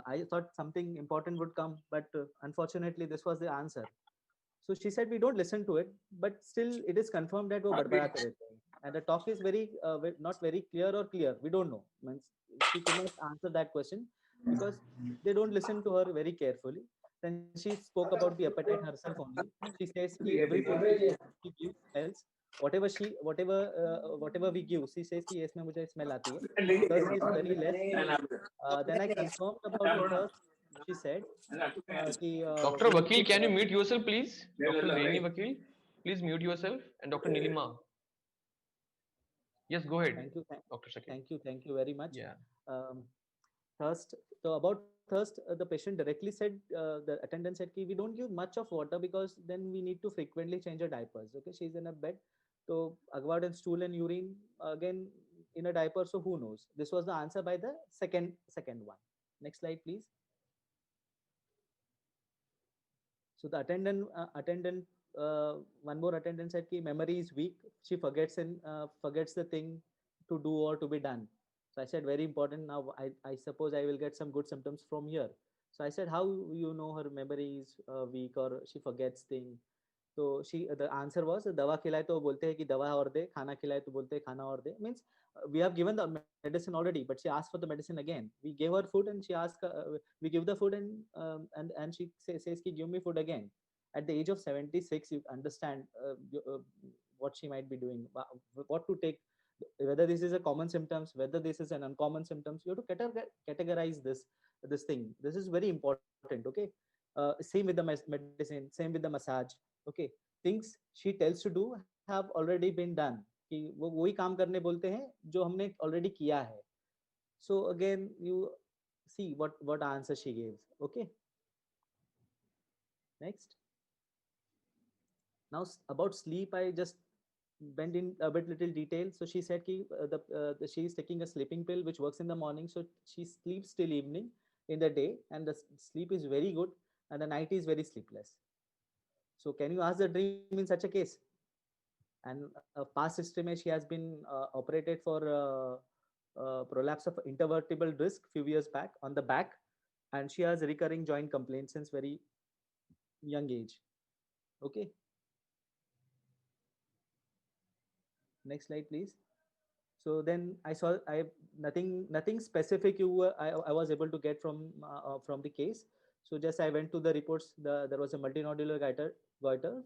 C: I thought something important would come, but unfortunately this was the answer. So she said we don't listen to it, but still it is confirmed that वो बड़बड़ाते रहते हैं. And the talk is very not very clear or clear. We don't know. Means she could not answer that question because they don't listen to her very carefully. Then she spoke about the appetite herself only. She says कि every food she gives smells. Whatever we give, she says कि इसमें मुझे smell आती है. Thirst is very less. Then I confirmed about the thirst. She said
B: Dr. Vakil, can you mute yourself, please? Dr. Reni Vakil, please mute yourself, and Dr. Nilima. Yes, go ahead. Dr. Shakil.
C: Thank you very much.
B: Yeah.
C: Thirst. So about thirst, the patient directly said, the attendant said, we don't give much of water because then we need to frequently change her diapers. Okay, she's in a bed, so agward and stool and urine again in a diaper. So who knows? This was the answer by the second one. Next slide, please. So the attendant, one more attendant said कि memory is weak. She forgets the thing to do or to be done. So I said, very important. Now I suppose I will get some good symptoms from here. So I said, how her memory is weak or she forgets thing. So the answer was, दवा खिलाए तो बोलते हैं कि दवा और दे, खाना खिलाए तो बोलते हैं खाना और दे. Means we have given the medicine already, but she asked for the medicine again. We gave her food and she asked, we give the food and she says कि give me food again. At the age of 76, you understand what she might be doing, what to take, whether this is a common symptoms, whether this is an uncommon symptoms. You have to categorize this thing. This is very important. Okay, same with the medicine, same with the massage. Okay, things she tells to do have already been done. कि वो वही काम करने बोलते हैं जो हमने already किया है. So again, you see what answer she gives. Okay. Next. Now about sleep, I just went in a bit little detail. So she said ki, she is taking a sleeping pill which works in the morning, so she sleeps till evening. In the day, and the sleep is very good, and the night is very sleepless. So can you ask the dream in such a case? And past history mein she has been operated for prolapse of intervertebral disc few years back on the back. and she has recurring joint complaints since very young age. Okay, next slide please. So then I saw I nothing specific I was able to get from the case. So just I went to the reports. There was a multinodular goiter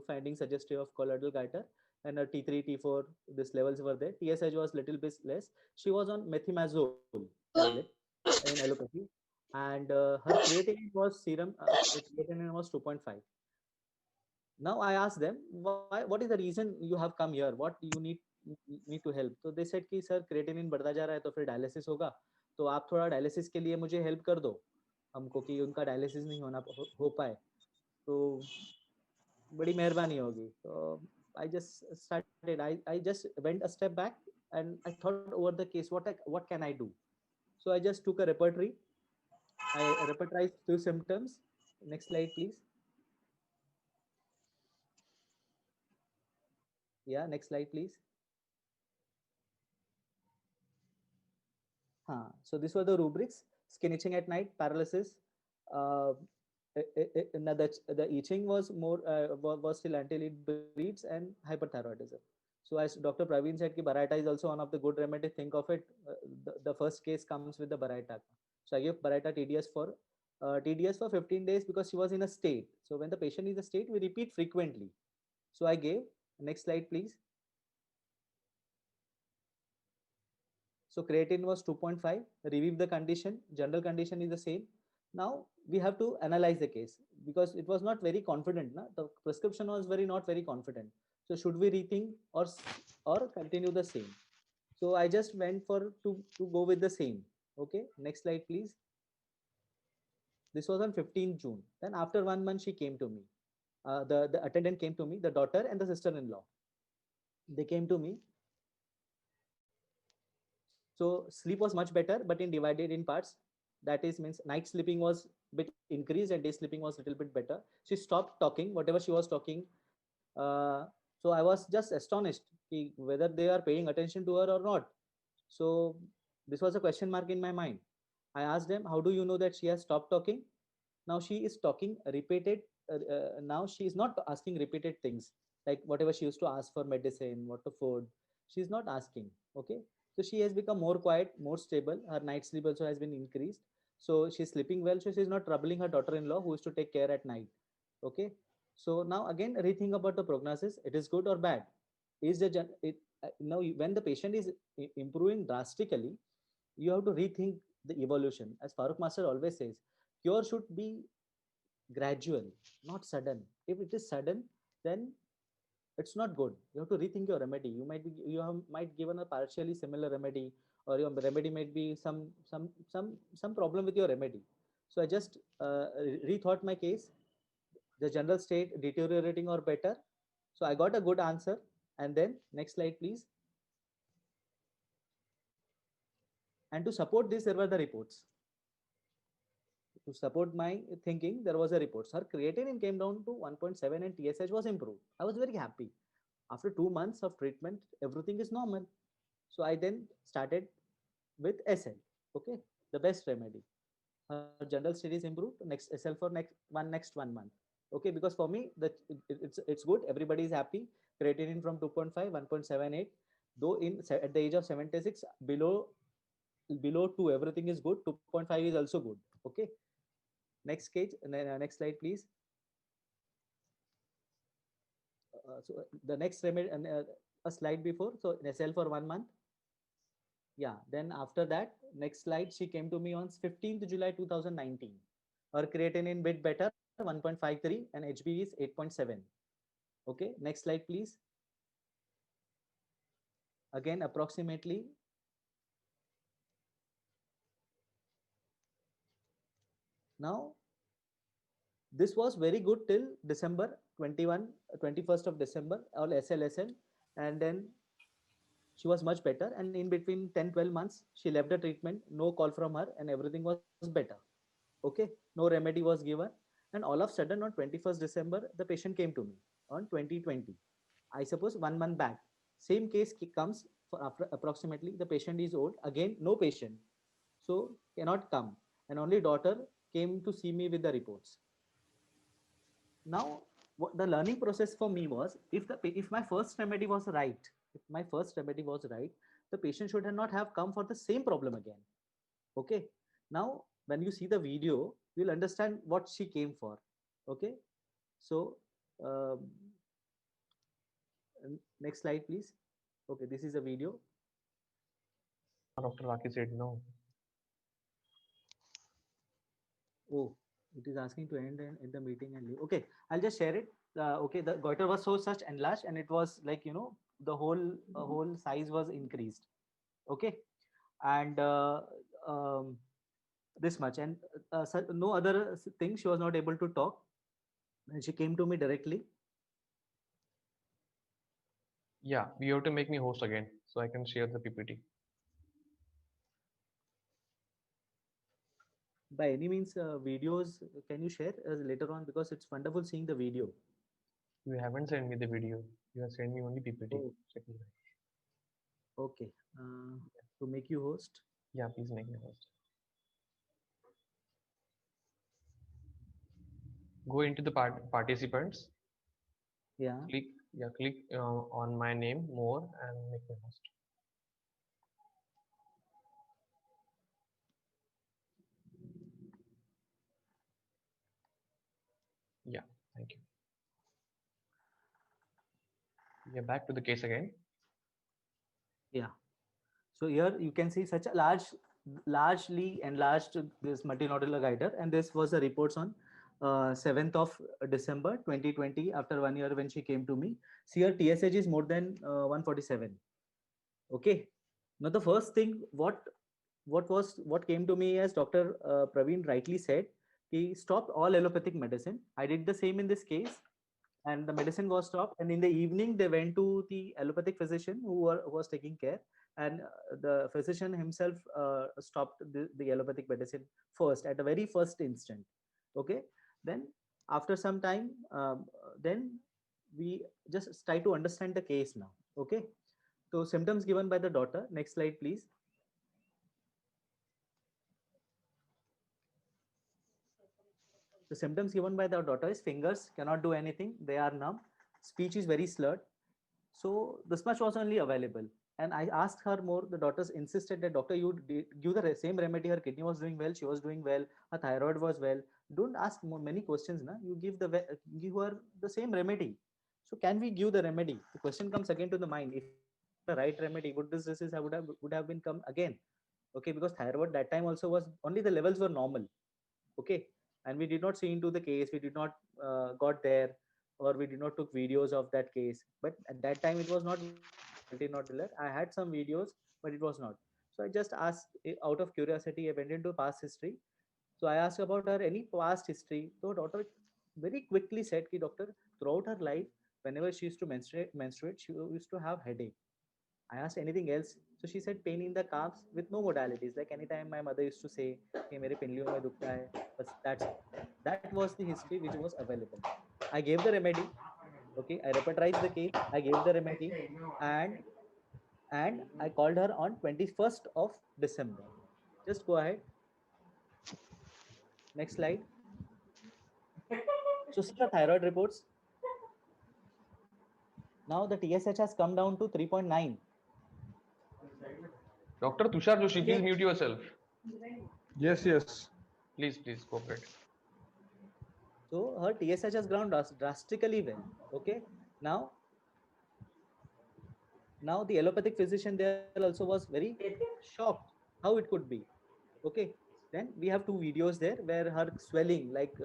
C: finding suggestive of colloidal goiter, and a T3 T4 this levels were there. TSH was little bit less. She was on methimazole tablet in allopathy, and her creatinine was serum creatinine was 2.5. Now I asked them, why, what is the reason you have come here, what you need to help. So they said कि sir creatinine बढ़ता जा रहा है तो फिर dialysis होगा, तो आप थोड़ा डायलिसिस के लिए मुझे हेल्प कर दो हमको कि उनका डायलिसिस नहीं हो पाए, तो बड़ी मेहरबानी होगी. So I just started, I just went a step back and I thought over the case, what can I do. So I just took a repertory. I repertorized few symptoms. Next slide please. Yeah, next slide please. So these were the rubrics: skin itching at night, paralysis. Uh, now the itching was more was still anti-lead breeds and hyperthyroidism. So as Dr. Praveen said, ki Baraita is also one of the good remedy. Think of it. The first case comes with the Baraita. So I gave Baraita TDS for 15 days because she was in a state. So when the patient is in a state, we repeat frequently. So I gave. Next slide, please. So creatine was 2.5. Review the condition. General condition is the same. Now we have to analyze the case because it was not very confident. Na? The prescription was not very confident. So should we rethink or continue the same? So I just went for to go with the same. Okay. Next slide, please. This was on 15th June. Then after 1 month, she came to me. The attendant came to me, the daughter and the sister-in-law. They came to me. So sleep was much better, but divided in parts. That is means night sleeping was bit increased and day sleeping was a little bit better. She stopped talking, whatever she was talking. So I was just astonished whether they are paying attention to her or not. So this was a question mark in my mind. I asked them, how do you know that she has stopped talking? Now she is talking repeated. Now she is not asking repeated things like whatever she used to ask for medicine, what to food. She is not asking. Okay. So she has become more quiet, more stable. Her night sleep also has been increased. So she's sleeping well. So she's not troubling her daughter-in-law who is to take care at night. Okay. So now again, rethink about the prognosis. It is good or bad? Is the now when the patient is improving drastically, you have to rethink the evolution. As Farooq Master always says, cure should be gradual, not sudden. If it is sudden, then it's not good. You have to rethink your remedy. Might given a partially similar remedy, or your remedy might be some problem with your remedy. So I just rethought my case. The general state deteriorating or better. So I got a good answer. And then next slide, please. And to support this, there were the reports. To support my thinking, there was a report. Her creatinine came down to 1.7 and TSH was improved. I was very happy. After 2 months of treatment, everything is normal. So I then started with SL. Okay, the best remedy. Her general state is improved. Next SL for next 1 month. Okay, because for me it's good. Everybody is happy. Creatinine from 2.5, 1.78. Though at the age of 76, below 2, everything is good. 2.5 is also good. Okay. Next slide, please. So the next remedy, a slide before. So SL for 1 month. Yeah. Then after that, next slide, she came to me on 15th July 2019. Her creatinine bit better, 1.53, and HB is 8.7. Okay. Next slide, please. Again, approximately. Now, this was very good till December 21st of December, all SL, and then she was much better. And in between 10-12 months, she left the treatment, no call from her, and everything was better. Okay, no remedy was given. And all of a sudden, on 21st December, the patient came to me on 2020. I suppose 1 month back. Same case comes for after approximately, the patient is old. Again, no patient. So cannot come. and only daughter came to see me with the reports. Now, what the learning process for me was, if my first remedy was right, the patient should have not have come for the same problem again. Okay. Now, when you see the video, you'll understand what she came for. Okay. So, um, next slide, please. Okay, this is a video.
B: Dr. Raki said no.
C: Oh, it is asking to end the meeting and leave. Okay, I'll just share it. Okay, the goiter was so such enlarged, and it was like, the whole size was increased. Okay, and this much, and no other thing. She was not able to talk, and she came to me directly.
B: Yeah, you have to make me host again so I can share the PPT.
C: By any means, videos can you share later on, because it's wonderful seeing the video.
B: You haven't sent me the video. You have sent me only PPT.
C: Oh,
B: Check it out.
C: okay. To make you host.
B: Yeah, please make me host. Go into the participants.
C: Yeah.
B: Click on my name more and make me host. Yeah, thank you. We are back to the case again.
C: Yeah. So here you can see such a largely enlarged this multinodular goiter, and this was the reports on 7th of December 2020, after 1 year when she came to me. See, her TSH is more than 147. Okay. Now the first thing, what came to me, as Dr. Praveen rightly said, he stopped all allopathic medicine. I did the same in this case, and the medicine was stopped. And in the evening, they went to the allopathic physician who was taking care, and the physician himself stopped the allopathic medicine first, at the very first instant. Okay. Then after some time, then we just try to understand the case now. Okay. So symptoms given by the daughter. Next slide, please. The symptoms given by the daughter is fingers cannot do anything. They are numb. Speech is very slurred. So this much was only available. And I asked her more. The doctors insisted that, doctor, you give the same remedy. Her kidney was doing well. She was doing well. Her thyroid was well. Don't ask many questions. Na? You give her the same remedy. So can we give the remedy? The question comes again to the mind. If the right remedy, would this disease would have been come again? Okay, because thyroid that time also was only the levels were normal. Okay, and we did not see into the case. We did not got there, or we did not took videos of that case. But at that time it was not multinodular. I had some videos, but it was not. So I just asked, out of curiosity, I went into past history. So I asked about her any past history. So doctor very quickly said, "Ki doctor, throughout her life, whenever she used to menstruate, she used to have headache." I asked anything else. So she said pain in the calves with no modalities. Like anytime my mother used to say, "Hey, mere pinliyon mein dukta hai," but that was the history which was available. I gave the remedy. Okay, I repertorized the case. I gave the remedy, and I called her on 21st of December. Just go ahead. Next slide. So see your thyroid reports. Now the TSH has come down to 3.9.
B: Dr. Tushar Joshi, please mute yourself.
D: Yes.
B: Please cooperate.
C: So her TSH has grown drastically well. Okay. Now the allopathic physician there also was very shocked how it could be. Okay. Then we have two videos there where her swelling, like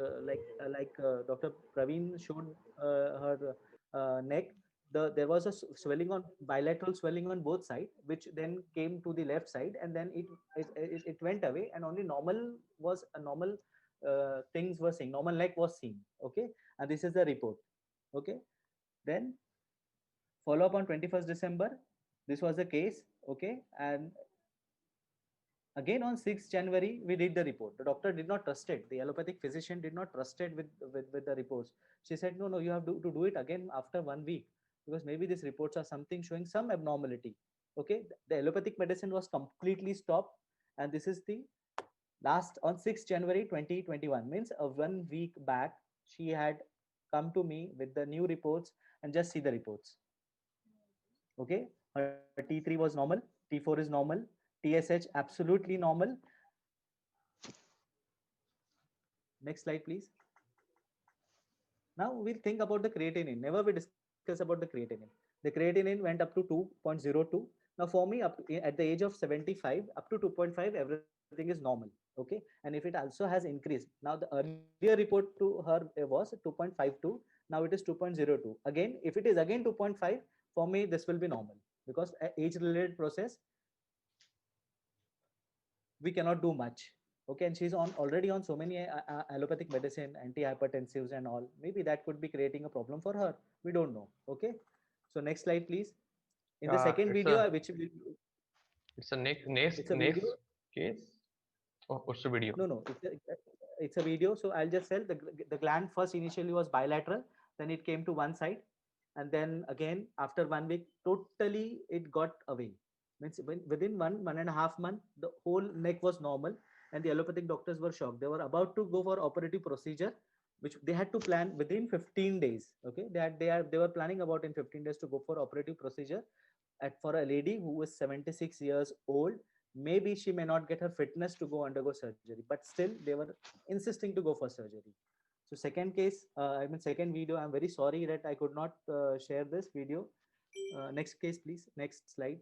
C: Dr. Praveen showed her neck. There was a swelling on bilateral swelling on both sides, which then came to the left side, and then it went away, and only normal things were seen. Normal neck was seen. Okay, and this is the report. Okay, then follow up on 21st December. This was the case. Okay, and again on 6th January, we did the report. The doctor did not trust it. The allopathic physician did not trust it with the reports. She said, no, you have to do it again after 1 week, because maybe these reports are something showing some abnormality. Okay, the allopathic medicine was completely stopped, and this is the Last on 6th January 2021, means a 1 week back, she had come to me with the new reports and just see the reports. Okay, her T3 was normal, T4 is normal, TSH absolutely normal. Next slide, please. Now we'll think about the creatinine. Never we discuss about the creatinine. The creatinine went up to 2.02. Now for me, at the age of 75, up to 2.5, everything is normal. Okay, and if it also has increased, now the earlier report to her was 2.52. Now it is 2.02. Again, if it is again 2.5, for me this will be normal, because age-related process we cannot do much. Okay, and she's on already on so many allopathic medicine, antihypertensives and all. Maybe that could be creating a problem for her. We don't know. Okay, so next slide, please. In the second
B: It's
C: video,
B: a
C: which
B: it's a next
C: it's a video.
B: case. Oh, what's the video?
C: No, it's a video. So I'll just tell the gland first initially was bilateral, then it came to one side, and then again after 1 week, totally it got away. Means within 1.5 month, the whole neck was normal, and the allopathic doctors were shocked. They were about to go for operative procedure, which they had to plan within 15 days. Okay, they were planning about in 15 days to go for operative procedure for a lady who is 76 years old. Maybe she may not get her fitness to go undergo surgery, but still they were insisting to go for surgery. So second case, second video, I'm very sorry that I could not share this video. Next case, please. Next slide.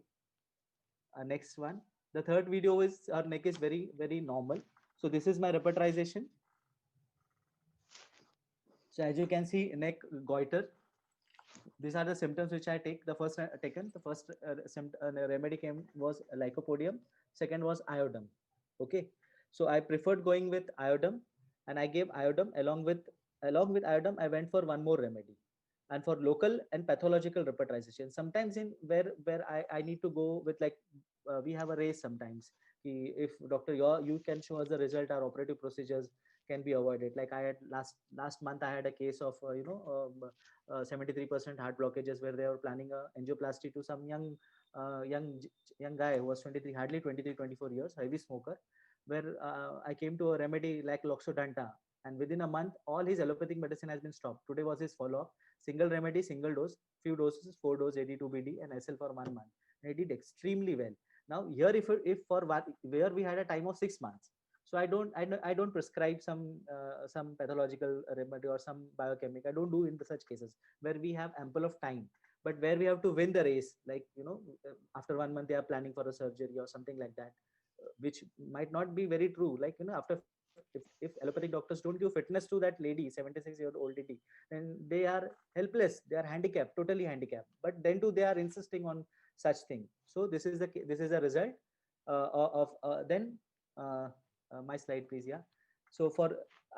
C: Next one. The third video is our neck is very, very normal. So this is my repertorization. So as you can see, neck goiter. These are the symptoms which I take. The first remedy was lycopodium. Second was iodum. Okay, so I preferred going with iodum, and I gave iodum along with iodum. I went for one more remedy, and for local and pathological repertorization. Sometimes in where I need to go with, like, we have a race sometimes. If doctor you can show us the result, our operative procedures can be avoided. Like I had last month, I had a case of 73% heart blockages, where they were planning a angioplasty to some young guy who was 23, hardly 23, 24 years, heavy smoker, where I came to a remedy like Loxodanta, and within a month all his allopathic medicine has been stopped. Today was his follow-up, single remedy, single dose, few doses, 4 dose AD2BD and SL for 1 month, and he did extremely well. Now here, if for where we had a time of 6 months, so I don't prescribe some pathological remedy or some biochemical. I don't do in such cases where we have ample of time, but where we have to win the race, like after 1 month they are planning for a surgery or something like that, which might not be very true. Like after, if allopathic doctors don't give fitness to that lady, 76-year-old lady, then they are helpless, they are handicapped, totally handicapped, but then too they are insisting on such thing. So this is a result of then my slide, please. Yeah, so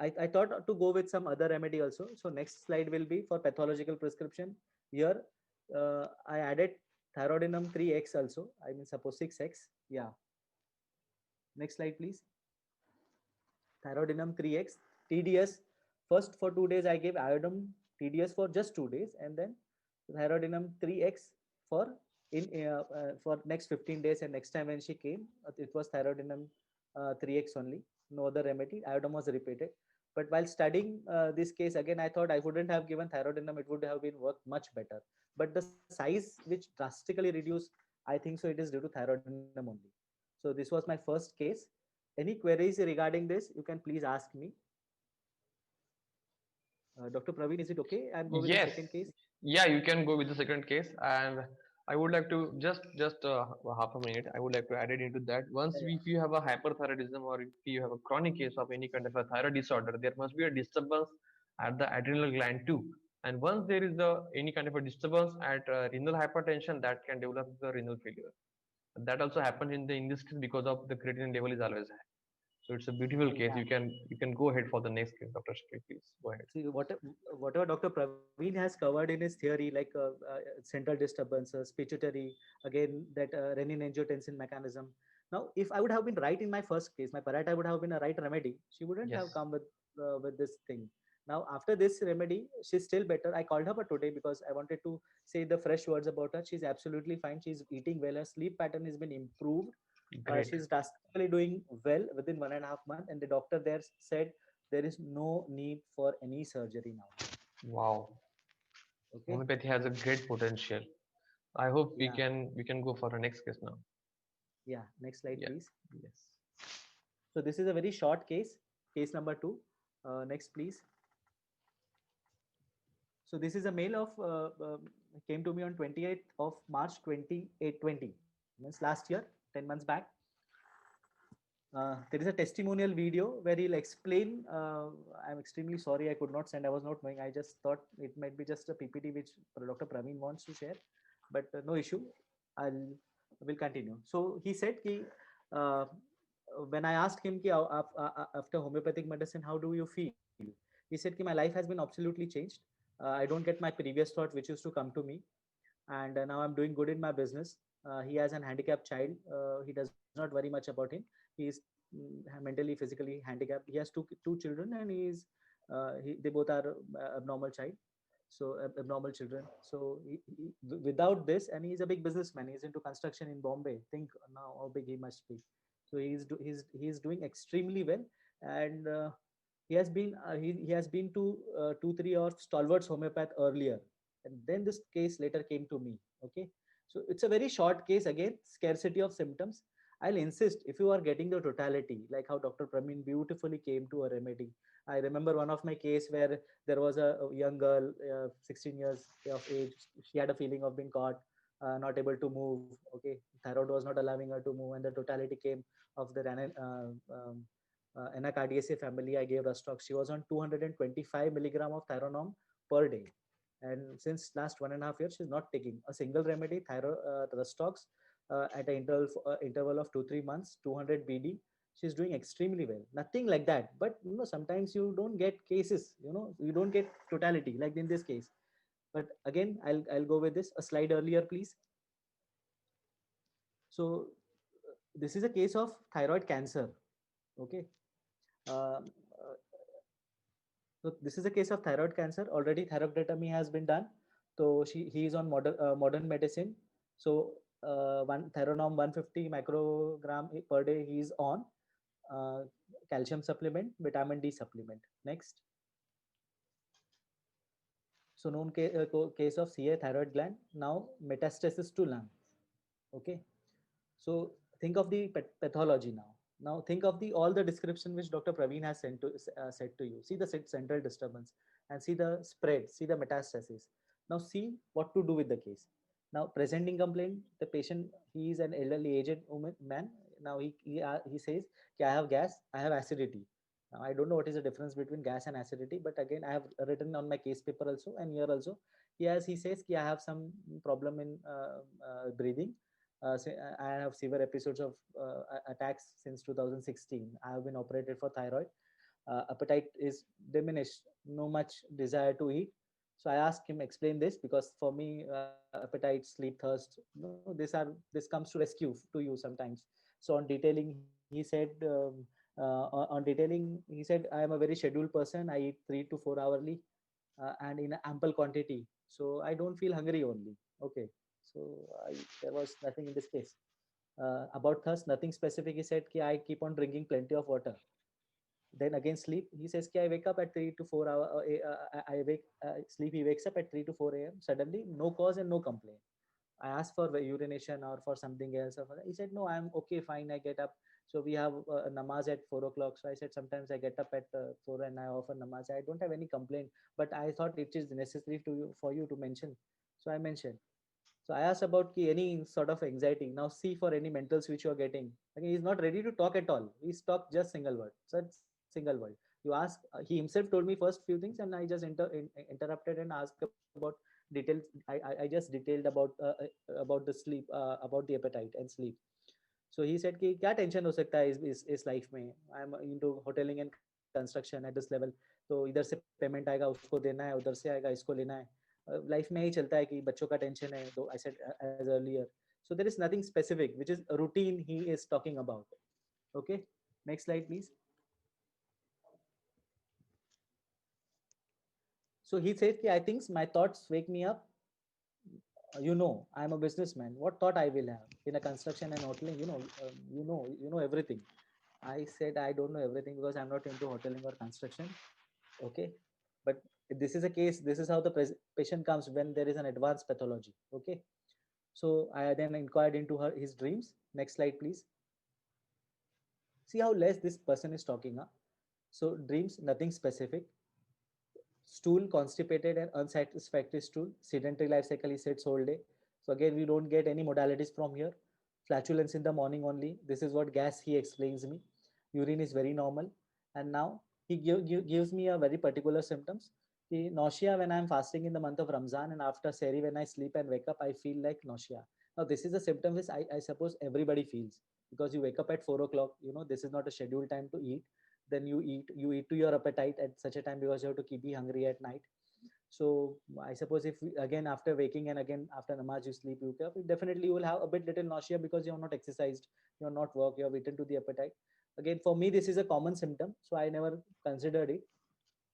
C: I thought to go with some other remedy also. So next slide will be for pathological prescription. Here I added thyroidinum 3x also, suppose 6x. Yeah, next slide, please. Thyroidinum 3x, TDS. First for 2 days I gave iodum TDS for just 2 days, and then thyroidinum 3x for for next 15 days. And next time when she came, it was thyroidinum 3x only, no other remedy. Iodum was repeated. But while studying this case again, I thought I wouldn't have given thyroidinum, it would have been worked much better. But the size which drastically reduced, I think so it is due to thyroidinum only. So this was my first case. Any queries regarding this, you can please ask me. Dr. Praveen, is it okay? And go with the second case.
B: Yeah, you can go with the second case, and I would like to just half a minute. I would like to add it into that. Once if you have a hyperthyroidism, or if you have a chronic case of any kind of a thyroid disorder, there must be a disturbance at the adrenal gland too. And once there is any kind of a disturbance at renal hypertension, that can develop the renal failure. That also happens in this case because of the creatinine level is always high. So it's a beautiful case.
C: Yeah.
B: You can go ahead for the next case, Dr. Shakil, please go ahead.
C: See, whatever Dr. Praveen has covered in his theory, like central disturbances, pituitary, again that renin-angiotensin mechanism. Now, if I would have been right in my first case, my paratide would have been a right remedy. She wouldn't have come with this thing. Now, after this remedy, she's still better. I called her for today because I wanted to say the fresh words about her. She's absolutely fine. She's eating well. Her sleep pattern has been improved.
B: Great.
C: She's drastically doing well within 1.5 months, and the doctor there said there is no need for any surgery now.
B: Wow.
C: Okay.
B: Homeopathy has a great potential. I hope we
C: Yeah.
B: can go for our next case now.
C: Yeah. Next slide,
B: Yeah.
C: please.
B: Yes.
C: So this is a very short case. Case number 2. Next, please. So this is a male of came to me on 28th of March 2020, means last year, 10 months back. There is a testimonial video where he'll explain. I'm extremely sorry I could not send. I was not knowing. I just thought it might be just a PPT which Dr. Praveen wants to share, but no issue. I'll will continue. So he said ki, uh, when I asked him ki, after homeopathic medicine, how do you feel? He said ki, my life has been absolutely changed. I don't get my previous thought which used to come to me, and now I'm doing good in my business. He has an handicapped child. He does not worry much about him. He is mentally, physically handicapped. He has two children, and they both are abnormal child. So abnormal children. So without this, and he's a big businessman. He's into construction in Bombay. Think now how big he must be. So he's doing extremely well, and he has been to 2 3 or stalwarts homeopath earlier, and then this case later came to me. Okay, so it's a very short case, again scarcity of symptoms. I'll insist, if you are getting the totality, like how Dr. Pramin beautifully came to a remedy. I remember one of my case where there was a young girl, 16 years of age. She had a feeling of being caught, not able to move. Okay, thyroid was not allowing her to move, and the totality came of the anacardiaceae family. I gave Rustox. She was on 225 milligram of Thyronorm per day, and since last 1.5 years, she's not taking a single remedy, Rustox, at an interval of 2 3 months, 200 BD. She's doing extremely well. Nothing like that. But sometimes you don't get cases. You don't get totality like in this case. But again, I'll go with this. A slide earlier, please. So this is a case of thyroid cancer. Okay. Um, uh, so this is a case of thyroid cancer. Already thyroidectomy has been done. So he is on modern medicine. So one Thyronorm 150 microgram per day he is on. Uh, Calcium supplement, vitamin D supplement. Next. So known case of CA thyroid gland. Now metastasis to lung. Okay. So think of the pathology now. Now think of the all the description which Dr. Praveen has said to you. See the central disturbance and see the spread, see the metastasis. Now see what to do with the case. Now presenting complaint, the patient, he is an elderly aged man. Now he says, I have gas, I have acidity. Now I don't know what is the difference between gas and acidity, but again I have written on my case paper also, and here also he says I have some problem in breathing. I have severe episodes of attacks since 2016. I have been operated for thyroid. Appetite is diminished, no much desire to eat. So I asked him explain this, because for me, appetite, sleep, thirst, this comes to rescue to you sometimes. So on detailing, he said, on detailing, he said, I am a very scheduled person. I eat 3 to 4 hourly, and in ample quantity. So I don't feel hungry only. Okay. So there was nothing in this case. About thirst, nothing specific. He said, I keep on drinking plenty of water. Then again sleep. He says, I wake up at 3 to 4 hours. I wake sleep. He wakes up at 3 to 4 a.m. Suddenly, no cause and no complaint. I asked for urination or for something else. He said, no, I'm okay, fine. I get up. So we have a namaz at 4 o'clock. So I said, sometimes I get up at 4 and I offer namaz. I don't have any complaint, but I thought it is necessary for you to mention. So I mentioned. So I asked about any sort of anxiety. Now see for any mental switch you are getting. Okay, he's not ready to talk at all. He's talked just single word. So it's single word. You ask. He himself told me first few things, and I just interrupted and asked about details. I just detailed about the sleep, about the appetite and sleep. So he said कि क्या tension हो सकता है इस life में. I am into होटलिंग and construction at this level. तो इधर से पेमेंट आएगा, उसको देना है, उधर से आएगा, इसको लेना है. लाइफ में यही चलता है कि बच्चों का टेंशन है. तो I said as earlier. So there is nothing specific, which is a routine he is talking about. Okay, next slide please. So he said, I think my thoughts wake me up I'm a businessman. What thought I will have in a construction and hoteling? You know everything. I said I don't know everything because I'm not into hoteling or construction. Okay, but this is a case. This is how the patient comes when there is an advanced pathology. Okay, so I then inquired into his dreams. Next slide, please. See how less this person is talking. Huh? So dreams, nothing specific. Stool, constipated and unsatisfactory stool. Sedentary life cycle, he sits whole day. So again, we don't get any modalities from here. Flatulence in the morning only. This is what gas he explains me. Urine is very normal. And now he gives me a very particular symptoms. The nausea when I'm fasting in the month of Ramzan, and after Seri when I sleep and wake up, I feel like nausea. Now this is a symptom which I suppose everybody feels, because you wake up at 4 o'clock. This is not a scheduled time to eat. Then you eat to your appetite at such a time because you have to keep be hungry at night. So I suppose if again after waking and again after namaz you sleep, you definitely you will have a bit little nausea because you have not exercised, you have not worked, you have eaten to the appetite. Again for me this is a common symptom, so I never considered it.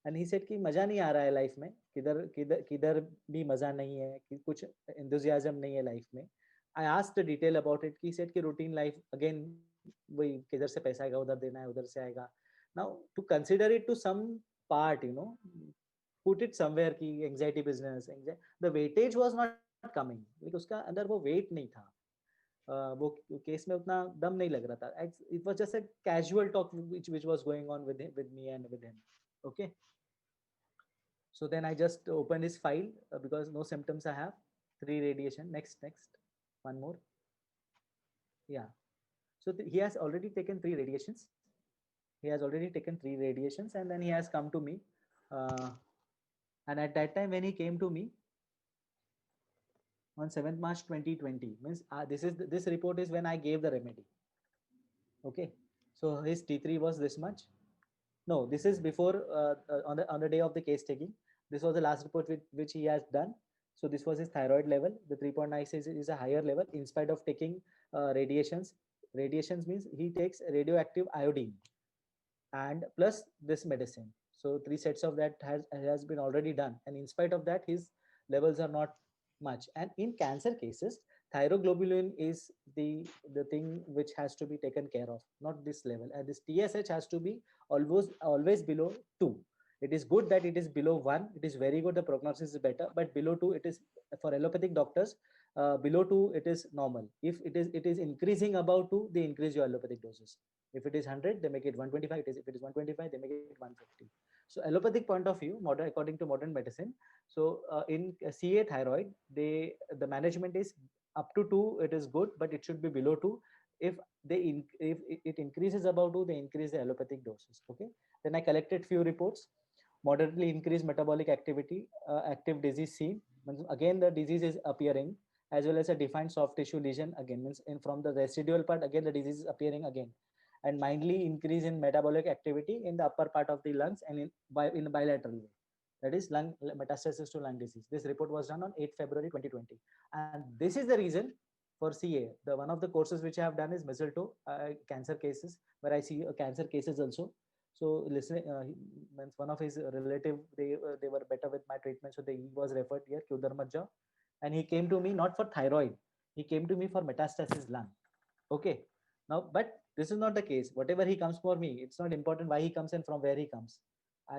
C: And he said कि मजा नहीं आ रहा है life में, किधर किधर किधर भी मजा नहीं है, कि कुछ enthusiasm नहीं है लाइफ में. I asked the detail about it. He said कि routine life again वही किधर से पैसा आएगा उधर देना है उधर से आएगा. Now to consider it to some part, put it somewhere कि anxiety business, the weightage was not coming. Like उसका अंदर वो weight नहीं था. वो केस में उतना दम नहीं लग रहा था. It was just a casual talk which was going on with me and with him. Okay. So then I just opened his file because no symptoms I have. 3 radiation. Next. One more. Yeah. So he has already taken 3 radiations. And then he has come to me. And at that time when he came to me on 7th March 2020, means this report is when I gave the remedy. Okay. So his T3 was this much. No, this is before on the day of the case taking. This was the last report which he has done. So this was his thyroid level. The 3.9 is a higher level in spite of taking radiations. Radiations means he takes radioactive iodine and plus this medicine. So 3 sets of that has been already done. And in spite of that, his levels are not much. And in cancer cases, thyroglobulin is the thing which has to be taken care of, not this level. And this TSH has to be always below 2. It is good that it is below 1. It is very good. The prognosis is better, but below 2, it is for allopathic doctors. Below 2, it is normal. If it is increasing above 2, they increase your allopathic doses. If it is 100, they make it 125. If it is 125, they make it 150. So allopathic point of view, according to modern medicine. So in CA thyroid, the management is up to 2. It is good, but it should be below 2. If it increases above 2, they increase the allopathic doses. Okay. Then I collected few reports. Moderately increased metabolic activity, active disease seen. Again, the disease is appearing, as well as a defined soft tissue lesion. Again, means from the residual part, again the disease is appearing again, and mildly increase in metabolic activity in the upper part of the lungs and in bilateral way. That is lung metastasis to lung disease. This report was done on 8 February 2020, and this is the reason for CA. The one of the courses which I have done is mistletoe cancer cases, where I see cancer cases also. So one of his relative, they were better with my treatment, so he was referred here, Kyudarmajja, and he came to me not for thyroid, he came to me for metastasis lung. Okay, now but this is not the case. Whatever he comes for me, it's not important why he comes and from where he comes.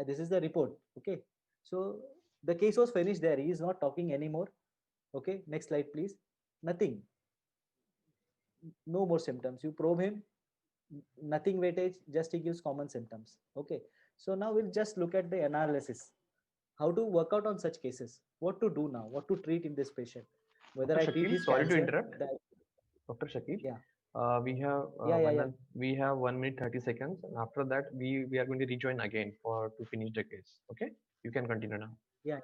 C: This is the report. Okay, so the case was finished there. He is not talking anymore. Okay, next slide please. Nothing, no more symptoms. You probe him, nothing weightage, just he gives common symptoms. Okay, so now we'll just look at the analysis, how to work out on such cases, what to do now, what to treat in this patient, whether
B: Dr.
C: I treat
B: Shakil,
C: his
B: sorry
C: cancer.
B: to interrupt. Dr. Shakil,
C: Yeah.
B: We have we have 1 minute 30 seconds, and after that we are going to rejoin again to finish the case. Okay, you can continue now.
C: Yeah.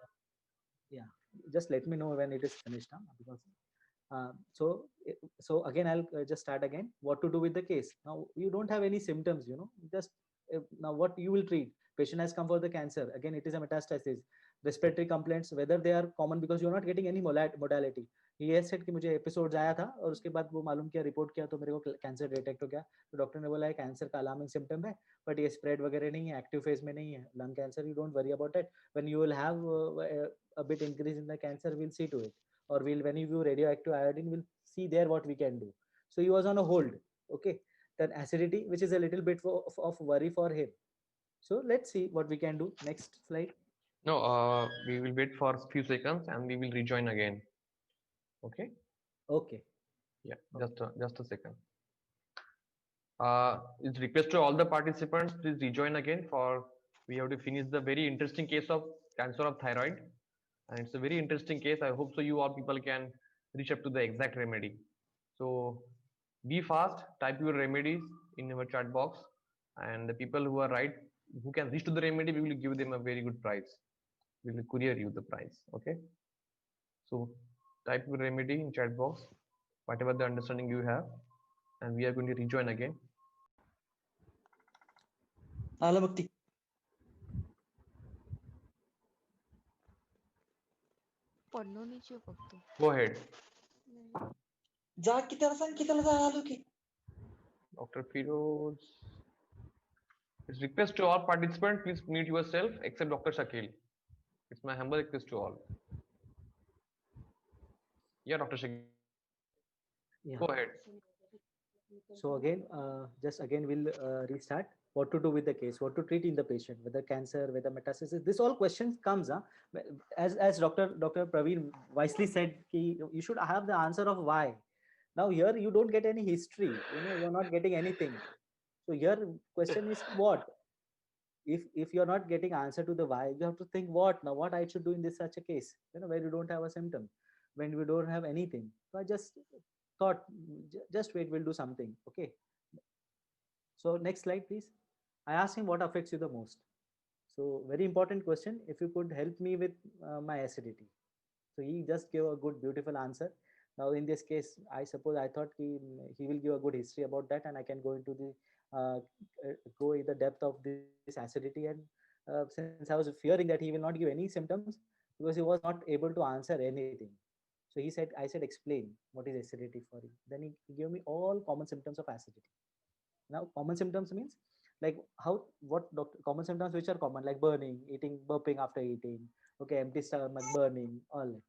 C: Just let me know when it is finished now, because so again I'll just start again. What to do with the case? Now you don't have any symptoms, just now what you will treat. Patient has come for the cancer. Again, it is a metastasis. Respiratory complaints, whether they are common, because you're not getting any modality. He has said कि मुझे episodes आया था और उसके बाद वो मालूम किया, रिपोर्ट किया तो मेरे को कैंसर डिटेक्ट हो गया. तो डॉक्टर ने बोला है कैंसर का अलार्मिंग सिम्टम है, बट ये स्प्रेड वगैरह नहीं है, एक्टिव फेज में नहीं है. Lung cancer, you don't worry about it. When you will have a bit increase in the cancer, we'll see to it. or we'll when you view radioactive iodine, we'll see there what we can do. So he was on a hold. Okay. Then acidity, which is a little bit of worry for him. So let's see what we can do. Next slide.
B: No, we will wait for a few seconds and we will rejoin again. Okay.
C: Okay.
B: Yeah, just a second. It's request to all the participants, please rejoin again for we have to finish the very interesting case of cancer of thyroid, and it's a very interesting case. I hope so you all people can reach up to the exact remedy. So be fast, type your remedies in your chat box, and the people who are right, who can reach to the remedy, we will give them a very good price. We will courier you the price. Okay. So type your remedy in chat box, whatever the understanding you have, and we are going to rejoin again.
E: Alamukti.
F: पढ़लो नहीं चाहिए फक्त
B: Go ahead.
E: जा किती सांग कितीला झालो की
B: Dr. Firoz. It's request to all participants, please mute yourself except Dr. Shakil. It's my humble request to all. Yeah, Dr. Shakil.
C: Yeah.
B: Go ahead.
C: So again, just again we'll restart. What to do with the case? What to treat in the patient? Whether cancer, whether metastasis. This all questions comes. As Dr. Praveen wisely said, you should have the answer of why. Now here you don't get any history. You're not getting anything. So here question is what? If you're not getting answer to the why, you have to think what now. What I should do in this such a case? Where you don't have a symptom, when we don't have anything. So I just thought, just wait, we'll do something. Okay. So next slide, please. I asked him what affects you the most. So very important question. If you could help me with my acidity. So he just gave a good, beautiful answer. Now in this case, I suppose I thought he will give a good history about that, and I can go into the go in the depth of this acidity. And since I was fearing that he will not give any symptoms because he was not able to answer anything. So he said, I said, explain what is acidity for you. Then he gave me all common symptoms of acidity. Now, common symptoms means like common symptoms which are common, like burning, eating, burping after eating, okay, empty stomach, burning, all that.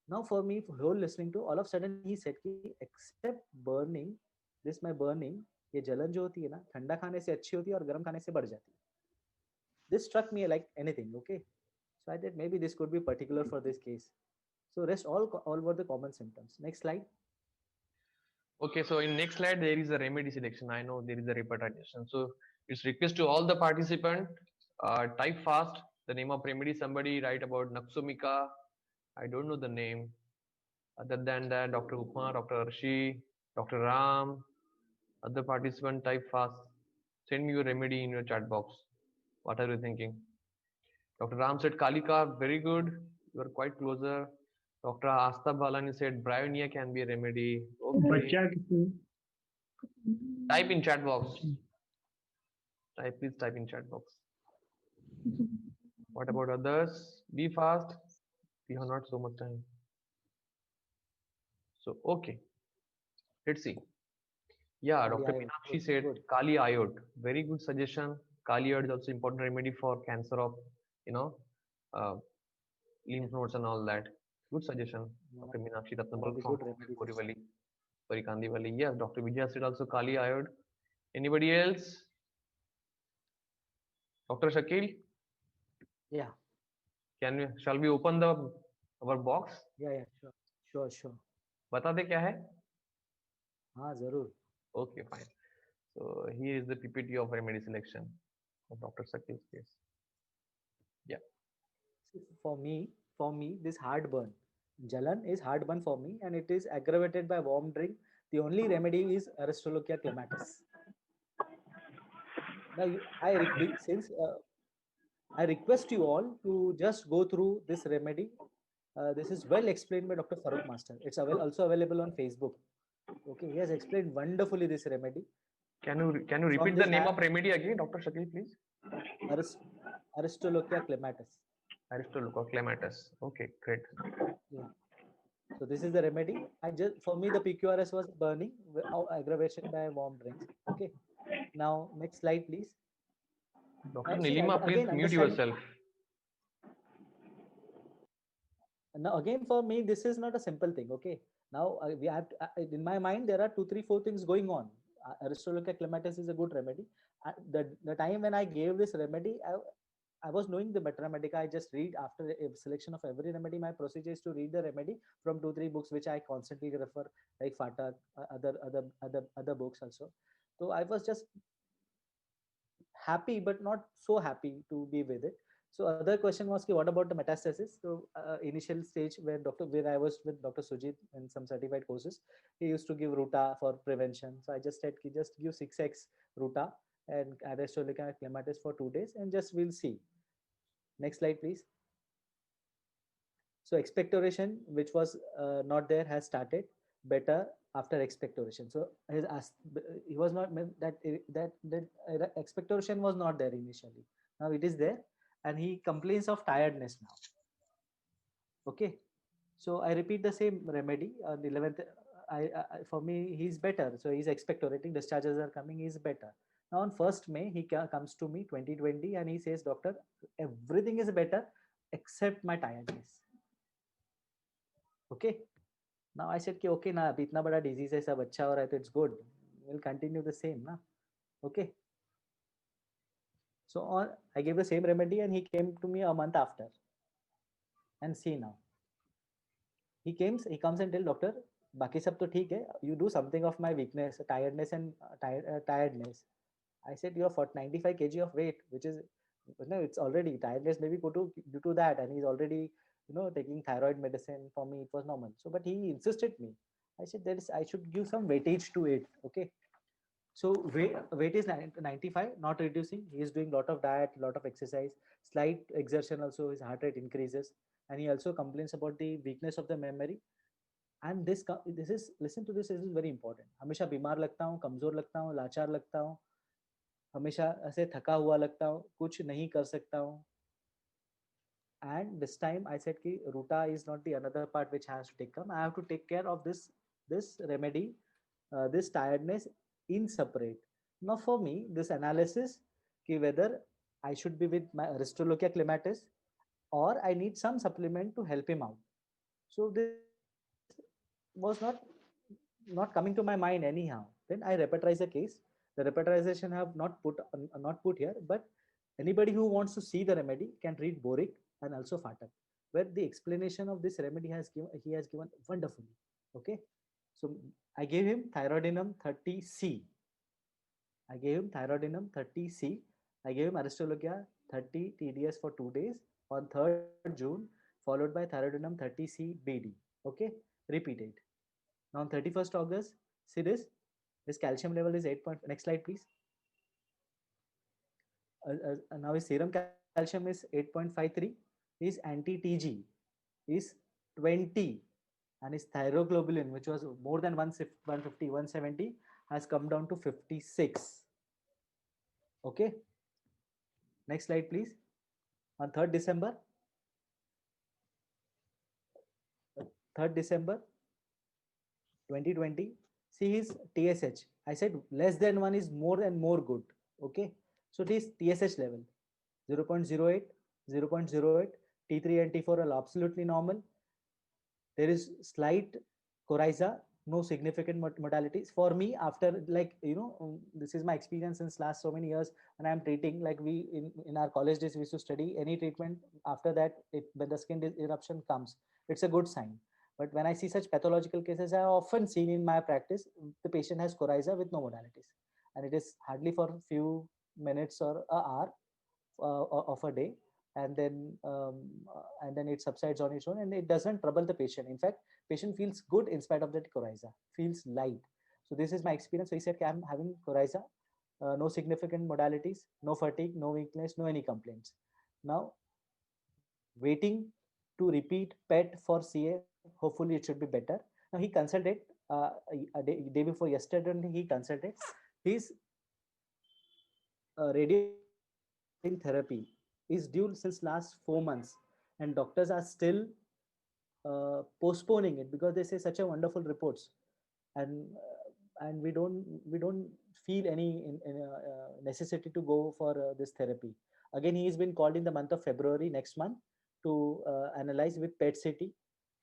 C: Now for me, for whole listening to, all of a sudden he said, except burning, this my burning, ये जलन जो होती है ना, ठंडा खाने से अच्छी होती है और गर्म खाने से बढ़ जाती है. This struck me like anything, okay. So I thought maybe this could be particular for this case. So rest all were the common symptoms. Next slide.
B: Okay, so in next slide there is a remedy selection. I know there is a repetition. So it's request to all the participants, type fast the name of remedy. Somebody write about Naxomica. I don't know the name. Other than that, Dr. Upma, Dr. Arshi, Dr. Ram. Other participant type fast. Send me your remedy in your chat box. What are you thinking? Dr. Ram said Kalika, very good. You are quite closer. Dr. Asta Balani said bryonia can be a remedy. Okay. Type in chat box. Please type in chat box. What about others? Be fast. We have not so much time. So okay. Let's see. Yeah, Dr. Meenakshi said Kali iode. Very good suggestion. Kali iode is also important remedy for cancer of lymph nodes and all that. Good suggestion, Dr. Meenakshi Ratnabal from Borivali, Parikandivali. Yes, Dr. Vijay said also Kali iode. Anybody else? Dr. Shakil?
C: Yeah.
B: Shall we open our box?
C: Yeah, sure.
B: बता दे क्या है?
C: हाँ जरूर.
B: Okay, fine. So here is the PPT of remedy selection of Dr. Shakil's case. Yeah.
C: For me, this heartburn, Jalan is heartburn for me, and it is aggravated by warm drink. The only remedy is Aristolochia clematis. Now, I request you all to just go through this remedy. This is well explained by Dr. Farooq Master. It's also available on Facebook. Okay, he has explained wonderfully this remedy.
B: Can you repeat the name of remedy again, Dr. Shakil, please?
C: Aristolochia clematis.
B: Aristolochia clematis. Okay, great.
C: Yeah. So this is the remedy. For me the PQRS was burning, aggravation by warm drinks. Okay. Now next slide, please.
B: Dr. Nilima, please mute yourself.
C: Now again, for me, this is not a simple thing. Okay, now we have in my mind there are two, three, four things going on. Aristolochia clematis is a good remedy. The time when I gave this remedy, I was knowing the Mathematica. I just read after a selection of every remedy. My procedure is to read the remedy from two, three books which I constantly refer, like Fata, other books also. So I was just happy but not so happy to be with it. So other question was, what about the metastasis? So initial stage where I was with Dr. Sujit in some certified courses, he used to give Ruta for prevention. So I just said, just give 6x Ruta and Aristolochia clematis for 2 days and just we'll see. Next slide, please. So expectoration, which was not there, has started better after expectoration. So he was not that expectoration was not there initially. Now it is there, and he complains of tiredness now. Okay, so I repeat the same remedy on the 11th. For me, he's better. So he's expectorating. Discharges are coming. He's better. Now on 1st May, he comes to me 2020 and he says, "Doctor, everything is better except my tiredness." Okay. Now I said, okay, na, abhi itna bada disease hai, sab acha ho raha hai, तो it's good. We'll continue the same, na. Okay. So I gave the same remedy and he came to me a month after. And see now. He comes and tell doctor, baki sab to theek hai. You do something of my weakness, tiredness and tiredness. I said, you are 95 kg of weight, which is, no, it's already tiredness maybe due to that, and he's already taking thyroid medicine. For me it was normal. So but he insisted me. I said I should give some weightage to it. Okay, so weight is 95, not reducing. He is doing lot of diet, lot of exercise, slight exertion also, his heart rate increases, and he also complains about the weakness of the memory. And this is, listen to this is very important. हमेशा बीमार लगता हूँ, कमजोर लगता हूँ, लाचार लगता हूँ, हमेशा ऐसे थका हुआ लगता हूँ, कुछ नहीं कर सकता हूँ. And this time I said ki Ruta is not the another part which has to take come. I have to take care of this remedy, this tiredness in separate. Now for me, this analysis ki whether I should be with my Aristolochia clematis or I need some supplement to help him out. So this was not coming to my mind anyhow. Then I repertorize the case. The repertorization have not put here, but anybody who wants to see the remedy can read Boric and also Fatak, where the explanation of this remedy he has given wonderfully. Okay, so I gave him thyroidinum 30C. I gave him thyroidinum 30C. I gave him Aristolochia 30 TDS for 2 days on 3rd June, followed by thyroidinum 30C BD. Okay, repeat it. Now on 31st August, see this. His calcium level is 8. Next slide, please. Now his serum calcium is 8.53. His anti-TG is 20. And his thyroglobulin, which was more than 150, 170, has come down to 56. Okay. Next slide, please. On 3rd December, 2020, see his TSH. I said less than 1 is more and more good. Okay. So this TSH level 0.08, 0.08, T3 and T4 are absolutely normal. There is slight coryza, no significant modalities. For me, after this is my experience since last so many years, and I'm treating, like we in our college days we used to study any treatment. After that, when the skin eruption comes, it's a good sign. But when I see such pathological cases, I have often seen in my practice, the patient has coryza with no modalities, and it is hardly for a few minutes or an hour of a day, and then it subsides on its own, and it doesn't trouble the patient. In fact, patient feels good in spite of that coryza, feels light. So this is my experience. So he said, I'm having coryza, no significant modalities, no fatigue, no weakness, no any complaints. Now waiting to repeat PET for CA. Hopefully it should be better. Now he consulted a day before yesterday. He consulted. His radiation therapy is due since last 4 months, and doctors are still postponing it because they say such a wonderful reports, and we don't feel any necessity to go for this therapy. Again, he has been called in the month of February next month to analyze with PET CT.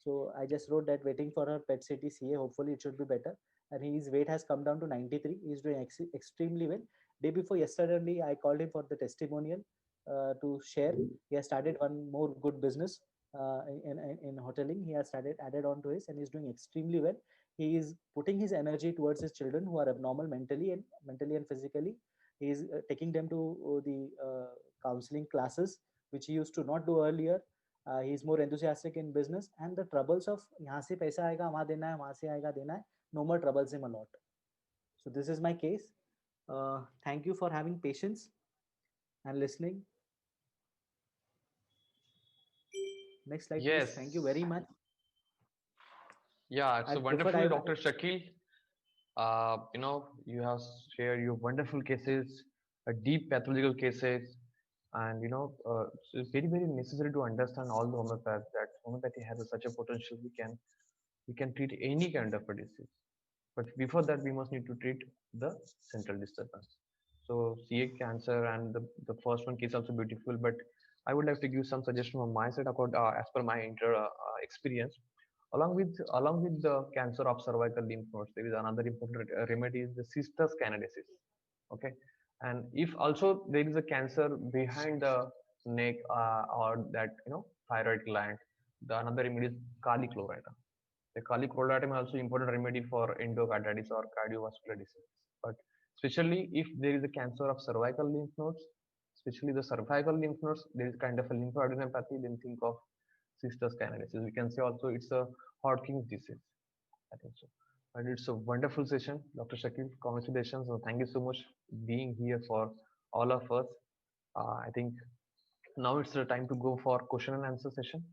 C: So I just wrote that waiting for her PET CT CA. Hopefully it should be better. And his weight has come down to 93. He's doing extremely well. Day before yesterday only, I called him for the testimonial to share. He has started one more good business in hoteling. He has started added on to his, and he's doing extremely well. He is putting his energy towards his children who are abnormal mentally and physically. He is taking them to counseling classes, which he used to not do earlier. He is more enthusiastic in business, and the troubles of यहाँ से पैसा आएगा वहाँ देना है, वहाँ से आएगा देना है, no more troubles him a lot. So this is my case. Thank you for having patience and listening. Next slide,
B: Yes.
C: please. Thank you very much.
B: Yeah, it's
C: I
B: so
C: prefer
B: wonderful,
C: I-
B: Dr. Shakil. You have shared your wonderful cases, deep pathological cases, and so it's very, very necessary to understand all the homeopaths that homeopathy has such a potential. We can treat any kind of a disease, but before that, we must need to treat the central disturbance. So CA cancer and the first one case also beautiful, but I would like to give some suggestion from my side about as per my experience. Along with the cancer of cervical lymph nodes, there is another important remedy is the cystus canadensis. Okay, and if also there is a cancer behind the neck or that thyroid gland, the another remedy is kali chloride. The kali chloride is also important remedy for endocarditis or cardiovascular disease. But especially if there is a cancer of cervical lymph nodes, especially the cervical lymph nodes, there is kind of a lymphadenopathy. Then think of cystus canadensis. We can say also it's a Hodgkin's disease. I think so. And it's a wonderful session, Dr. Shakil. Congratulations. So thank you so much being here for all of us. I think now it's the time to go for question and answer session.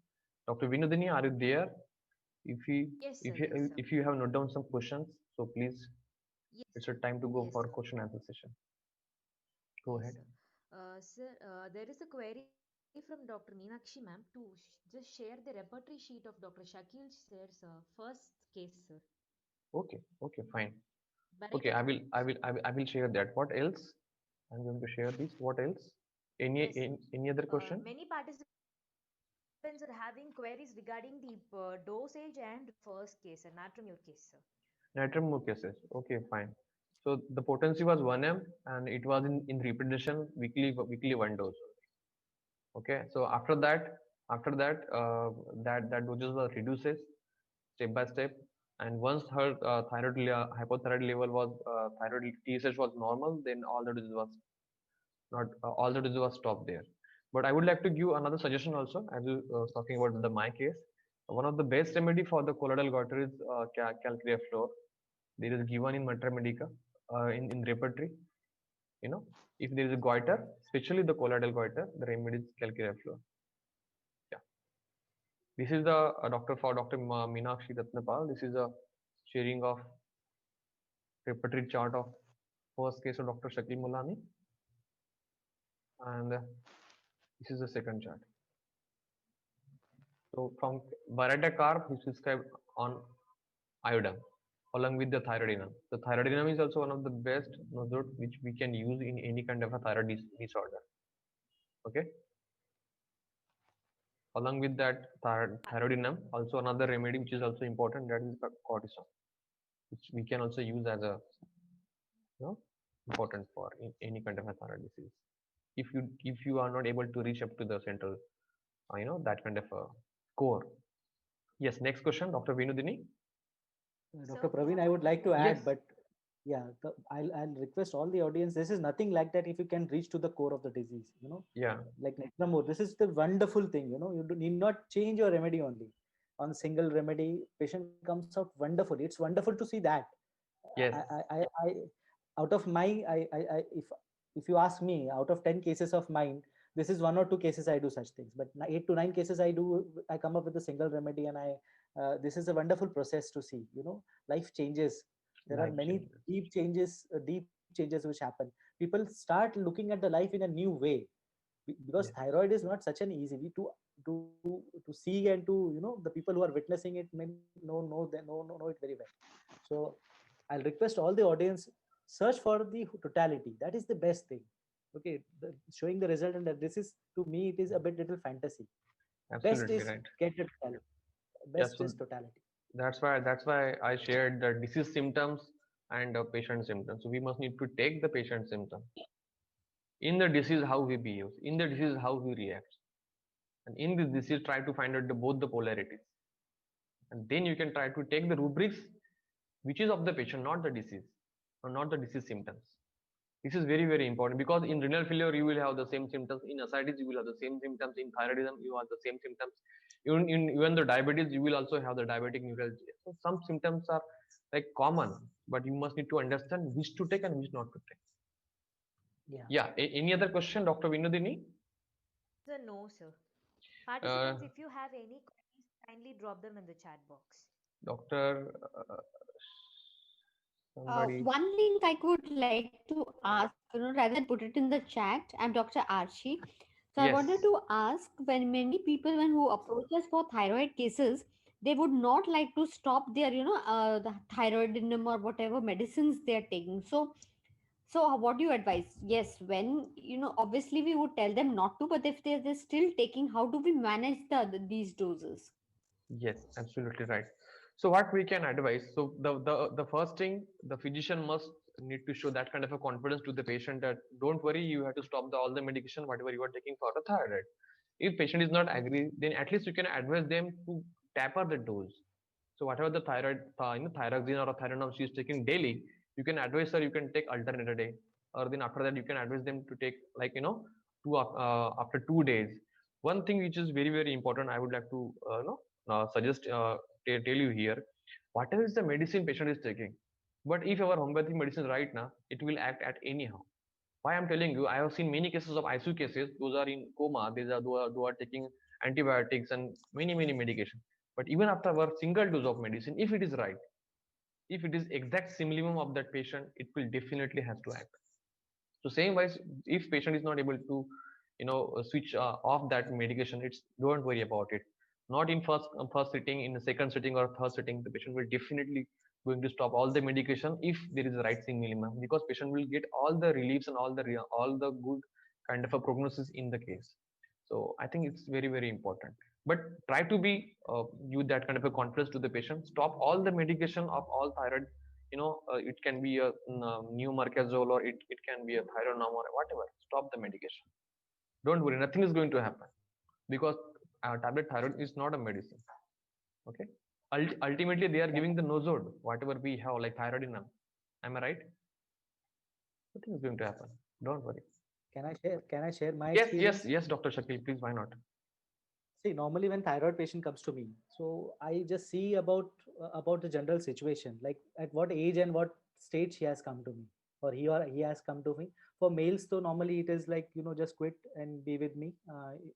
B: Dr. Vinodini, are you there? If you
A: Yes, sir.
B: if you
A: Yes, sir.
B: if you have noted down some questions, so please,
A: Yes,
B: it's a time to go
A: yes,
B: for
A: sir.
B: question and answer session. Go
A: Yes,
B: ahead.
A: sir. Sir, there is a query from Dr. Meenakshi ma'am to just share the repertory sheet of Dr. Shakil sir's first case, sir.
B: Okay, okay, fine.
A: Very
B: Okay, I will
A: pathological,
B: I
A: sir.
B: will I will, I will share that. What else? I'm going to share this. What else? Any
A: Yes, sir.
B: any other question?
A: Many participants are having queries regarding the dosage and first case, anatomure case, sir.
B: Nitrum cases. Okay, fine. So the potency was 1 m and it was in repetition weekly one dose. Okay, so after that that doses was reduces step by step, and once her hypothyroid level was thyroid TSH was normal, then all the doses was not all the doses was stopped there. But I would like to give another suggestion also, as you talking about the my case. One of the best remedy for the colloidal goiter is calcarea floor. There is given in Mantra Medica in repertory. If there is a goiter, especially the colloidal goiter, the remedy is calcarea floor. Yeah. This is the doctor for Dr. Meenakshi Ratnapal. This is a sharing of repertory chart of first case of Dr. Shakil Mulani, and this is the second chart. So from Vareta carb, is prescribed on iodine along with the thyroidinum. The thyroidinum is also one of the best nosode which we can use in any kind of a thyroid disorder. Okay. Along with that thyroidinum, also another remedy which is also important, that is cortisone, which we can also use as a important for any kind of a thyroid disease. If you are not able to reach up to the central, that kind of a core. Yes. Next question, Dr. Vinodini.
C: Dr.
A: Sir, we
C: Praveen,
A: have
C: I
A: one
C: would like to
A: more
C: add,
B: Yes.
C: but yeah, I'll request all the audience. This is nothing like that if you can reach to the core of the disease,
B: Yeah.
C: like Nectramore. This is the wonderful thing, you need not change your remedy only. On single remedy, patient comes out wonderful. It's wonderful to see that.
B: Yes.
C: I out of my, if you ask me, out of 10 cases of mine, this is 1 or 2 cases I do such things, but 8 to 9 cases I come up with a single remedy, and this is a wonderful process to see. Life changes. There are
B: Life
C: many
B: changes.
C: deep changes which happen. People start looking at the life in a new way, because
B: Yes.
C: thyroid is not such an easy to see, and to the people who are witnessing it may know it very well. So I'll request all the audience, search for the totality. That is the best thing. Okay, showing the result, and that this is, to me, it is a bit little fantasy. Best
B: Absolutely
C: is
B: right.
C: get the totality.
B: Yeah,
C: Best
B: so
C: is totality.
B: that's why I shared the disease symptoms and the patient symptoms. So we must need to take the patient symptom. In the disease, how we behave. In the disease, how we react. And in this disease, try to find out both the polarities. And then you can try to take the rubrics which is of the patient, not the disease, or not the disease symptoms. This is very, very important because in renal failure, you will have the same symptoms. In ascites, you will have the same symptoms. In thyroidism, you have the same symptoms. Even the diabetes, you will also have the diabetic neuralgia. So some symptoms are like common, but you must need to understand which to take and which not to take.
C: Yeah.
B: Yeah. Any other question, Dr. Vinodini?
A: Sir, no, sir.
B: Uh,
A: Participants, if you have any queries, kindly drop them in the chat box.
B: Doctor, somebody.
F: One thing I would like to ask, rather than put it in the chat, I'm Dr. Archie. So I
B: Yes.
F: wanted to ask, when many people when who approach us for thyroid cases, they would not like to stop their, the thyroidinum or whatever medicines they are taking. So what do you advise? Yes, when obviously we would tell them not to, but if they're still taking, how do we manage these doses?
B: Yes, absolutely right. So what we can advise, so the first thing, the physician must need to show that kind of a confidence to the patient that don't worry, you have to stop all the medication whatever you are taking for the thyroid. If patient is not agree, then at least you can advise them to taper the dose. So whatever the thyroid, thyroxine or a thyroid she is taking daily, you can advise her you can take alternate a day, or then after that you can advise them to take like after 2 days. One thing which is very very important, I would like to suggest tell you here, whatever is the medicine patient is taking, but if our homeopathic medicine right now, it will act at anyhow. Why I'm telling you, I have seen many cases of ICU cases. Those are in coma. Those are taking antibiotics and many medication. But even after our single dose of medicine, if it is right, if it is exact simillimum of that patient, it will definitely has to act. So same wise, if patient is not able to, switch off that medication, it's don't worry about it. Not in first sitting, in the second sitting or third sitting, the patient will definitely going to stop all the medication if there is a right minimum, because patient will get all the reliefs and all the good kind of a prognosis in the case. So I think it's very very important. But try to be give that kind of a confidence to the patient. Stop all the medication of all thyroid. It can be a new marcazole, or it can be a thyronorm or whatever. Stop the medication. Don't worry, nothing is going to happen, because tablet thyroid is not a medicine. Okay. Ultimately, they are giving the nosode, whatever we have, like thyroidinum. Am I right? Nothing is going to happen. Don't worry.
C: Can I share? Can I share my
B: Yes,
C: experience?
B: yes, Dr. Shakil, please, why not?
C: See, normally when thyroid patient comes to me, so I just see about the general situation, like at what age and what stage he has come to me, or he has come to me. For males, though, normally it is like just quit and be with me.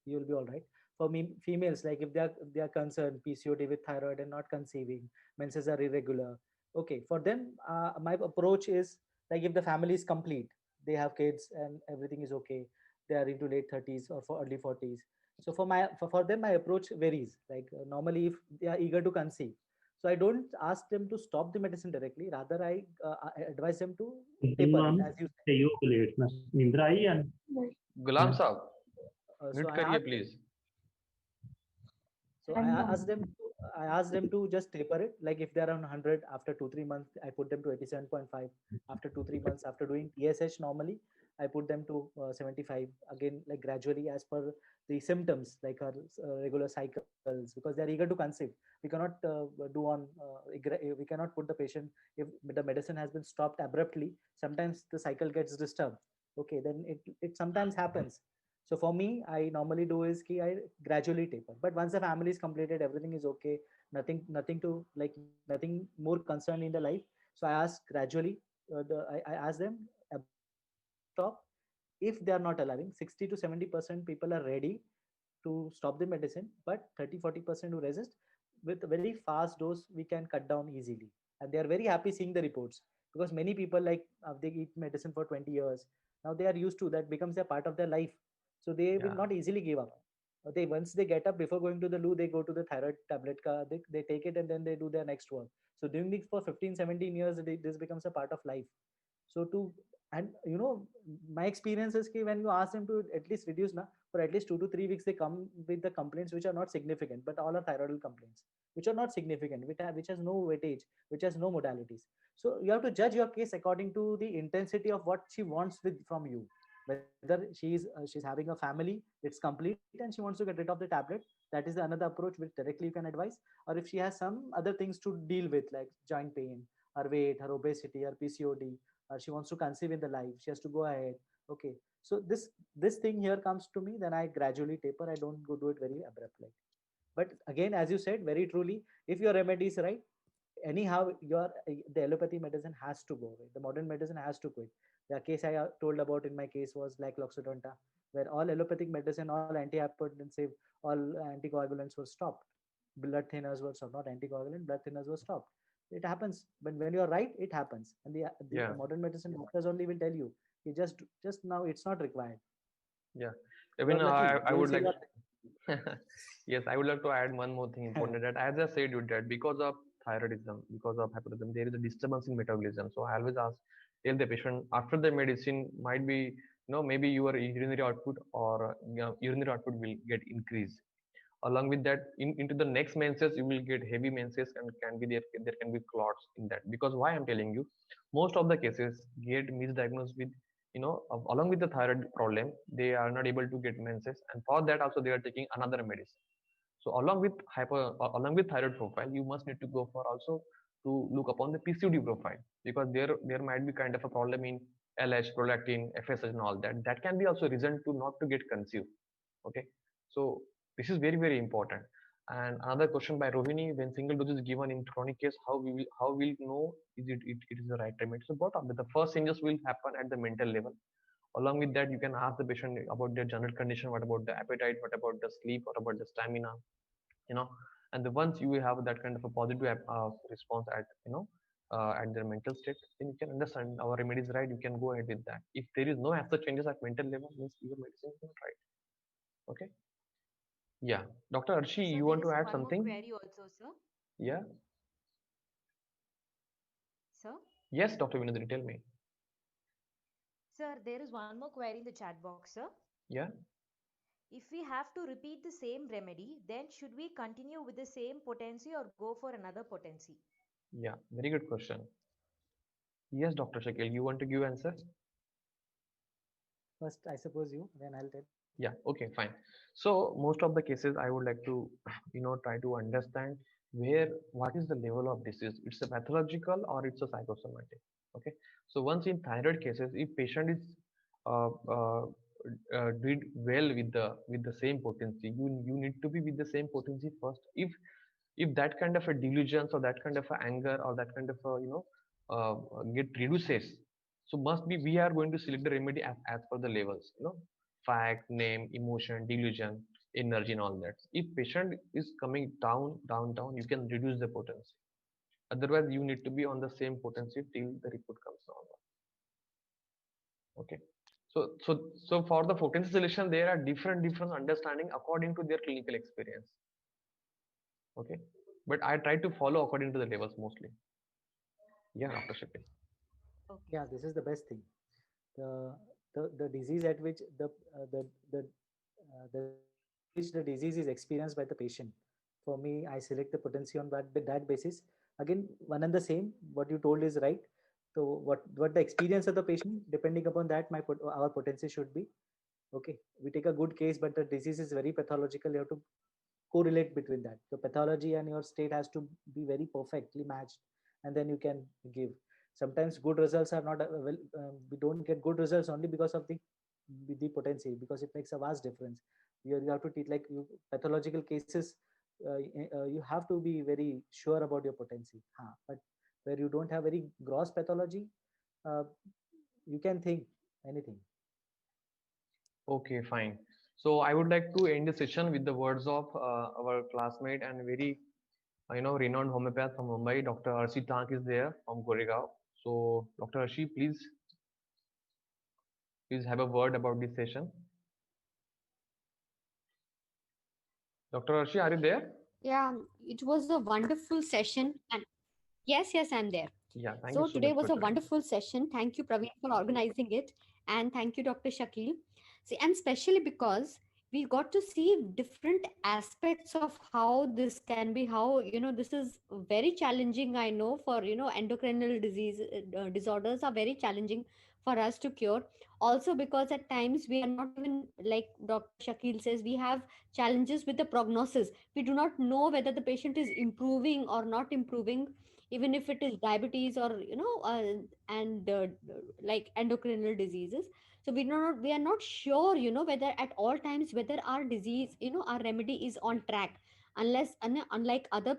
C: You'll be all right. For me, females, like if they are concerned PCOD with thyroid and not conceiving, menses are irregular. Okay, for them, my approach is like if the family is complete, they have kids and everything is okay. They are into late 30s or for early 40s, so for them my approach varies, like normally if they are eager to conceive, so I don't ask them to stop the medicine directly, rather I advise them to taper it,
G: Imam
C: as you said.
G: सहयोग late ना निंद्रा आई and
B: Gulam Saab,
C: So
B: mute
C: I
B: kariye
C: ask
B: please.
C: So I asked them to just taper it. Like if they're on 100, after 2-3 months, I put them to 87.5. After 2-3 months, after doing TSH normally, I put them to 75 again, like gradually as per the symptoms, like our regular cycles, because they're eager to conceive. We cannot we cannot put the patient, if the medicine has been stopped abruptly. Sometimes the cycle gets disturbed. Okay, then it sometimes happens. So for me, I normally do is I gradually taper. But once the family is completed, everything is okay. Nothing to like, nothing more concerned in the life. So I ask gradually. I ask them stop. If they are not allowing, 60 to 70% people are ready to stop the medicine, but 30-40% who resist, with a very fast dose we can cut down easily, and they are very happy seeing the reports, because many people like they eat medicine for 20 years, now they are used to that, becomes a part of their life, so they will
B: Yeah.
C: not easily give up. They once they get up, before going to the loo, they go to the thyroid tablet they take it, and then they do their next work. So doing this for 15-17 years, this becomes a part of life. So to And my experience is ki when you ask them to at least reduce na, for at least 2 to 3 weeks, they come with the complaints which are not significant, but all are thyroidal complaints, which are not significant, which has no weightage, which has no modalities. So you have to judge your case according to the intensity of what she wants with from you. Whether she's having a family, it's complete, and she wants to get rid of the tablet, that is the another approach which directly you can advise. Or if she has some other things to deal with, like joint pain, her weight, her obesity, her PCOD, she wants to conceive in the life, she has to go ahead. Okay, so this thing here comes to me, then I gradually taper, I don't go do it very abruptly. But again, as you said very truly, if your remedy is right, anyhow the allopathy medicine has to go away, the modern medicine has to quit. The case I told about in my case was like Loxodonta, where all allopathic medicine, all antihypertensive, all anticoagulants were stopped. Blood thinners were stopped, not anticoagulant, blood thinners were stopped. It happens, but when you're right, it happens. And
B: Yeah,
C: the modern medicine doctors only will tell you, you just now it's not required.
B: yeah.
C: You're
B: Even
C: lucky.
B: I
C: They will
B: would
C: say
B: like,
C: you're
B: yes, I would like to add one more thing important, that as I said you that because of thyroidism, because of hyperthyroidism, there is a disturbance in metabolism. So I always tell the patient after the medicine might be, maybe your urinary output or urinary output will get increased. Along with that, into the next menses, you will get heavy menses and can be there can be clots in that. Because why I'm telling you, most of the cases get misdiagnosed with, along with the thyroid problem, they are not able to get menses, and for that also they are taking another medicine. So along with thyroid profile, you must need to go for also to look upon the PCOD profile, because there might be kind of a problem in LH, prolactin, FSH, and all that. That can be also reason to not to get conceived. Okay, so this is very very important. And another question by Rohini: when single dose is given in chronic case, how will know it is the right treatment? So both of the first changes will happen at the mental level. Along with that, you can ask the patient about their general condition, what about the appetite, what about the sleep, what about the stamina, you know. And the once you have that kind of a positive response at at their mental state, then you can understand our remedy is right, you can go ahead with that. If there is no other changes at mental level, means your medicine is not right. Okay. Yeah, Dr. Arshi,
A: Sir,
B: you
A: there
B: want
A: is
B: to add
A: one more
B: something?
A: query also, sir.
B: Yeah.
A: Sir,
B: Yes, Dr. Vinodri, tell me.
A: sir, there is one more query in the chat box, sir.
B: Yeah.
A: If we have to repeat the same remedy, then should we continue with the same potency or go for another potency?
B: Yeah, very good question. Yes, Dr. Shakil, you want to give answer?
C: first, I suppose you, then I'll tell.
B: Yeah, okay, fine. So most of the cases I would like to, try to understand what is the level of disease. It's a pathological or it's a psychosomatic. Okay. So once in thyroid cases, if patient is uh, uh, did well with the same potency, you need to be with the same potency first. If that kind of a diligence or that kind of a anger or that kind of a, get reduces, so must be we are going to select the remedy as per the levels, fact, name, emotion, delusion, energy, and all that. If patient is coming down, you can reduce the potency. Otherwise, you need to be on the same potency till the report comes normal. Okay. So for the potency selection, there are different understanding according to their clinical experience. Okay. But I try to follow according to the levels mostly. Yeah, Dr. Shakil.
A: Okay,
C: Yeah,
A: sir.
C: this is the best thing. The the disease at which the level at which the disease is experienced by the patient. For me, I select the potency on that basis. Again, one and the same. What you told is right. So what the experience of the patient, depending upon that, our potency should be. Okay, we take a good case, but the disease is very pathological. You have to correlate between that. The pathology and your state has to be very perfectly matched, and then you can give. Sometimes good results are not we don't get good results only because of the potency, because it makes a vast difference. You have to treat like pathological cases. You have to be very sure about your potency. But where you don't have very gross pathology, uh, you can think anything.
B: Okay, fine. So I would like to end the session with the words of our classmate and very renowned homeopath from Mumbai, Dr. Arshi Tank is there from Goregaon. So Dr. Arshi, please have a word about this session. Dr. Arshi, are you there?
F: Yeah, it was a wonderful session. And yes, I'm there.
B: Yeah, thank you
F: So
B: so
F: today
B: much
F: was
B: for
F: a
B: joining.
F: wonderful session. Thank you, Praveen, for organizing it. And thank you, Dr. Shakil. See, and especially because we got to see different aspects of how this can be, how, this is very challenging, I know, for, endocrinal disorders are very challenging for us to cure. Also, because at times we are not even, like Dr. Shakil says, we have challenges with the prognosis. We do not know whether the patient is improving or not improving, even if it is diabetes or and like endocrinal diseases. So we are not sure, whether at all times whether our disease, our remedy is on track, unlike other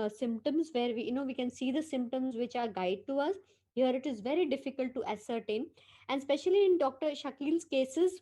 F: symptoms where we can see the symptoms which are guide to us. Here it is very difficult to ascertain. And especially in Dr. Shakil's cases,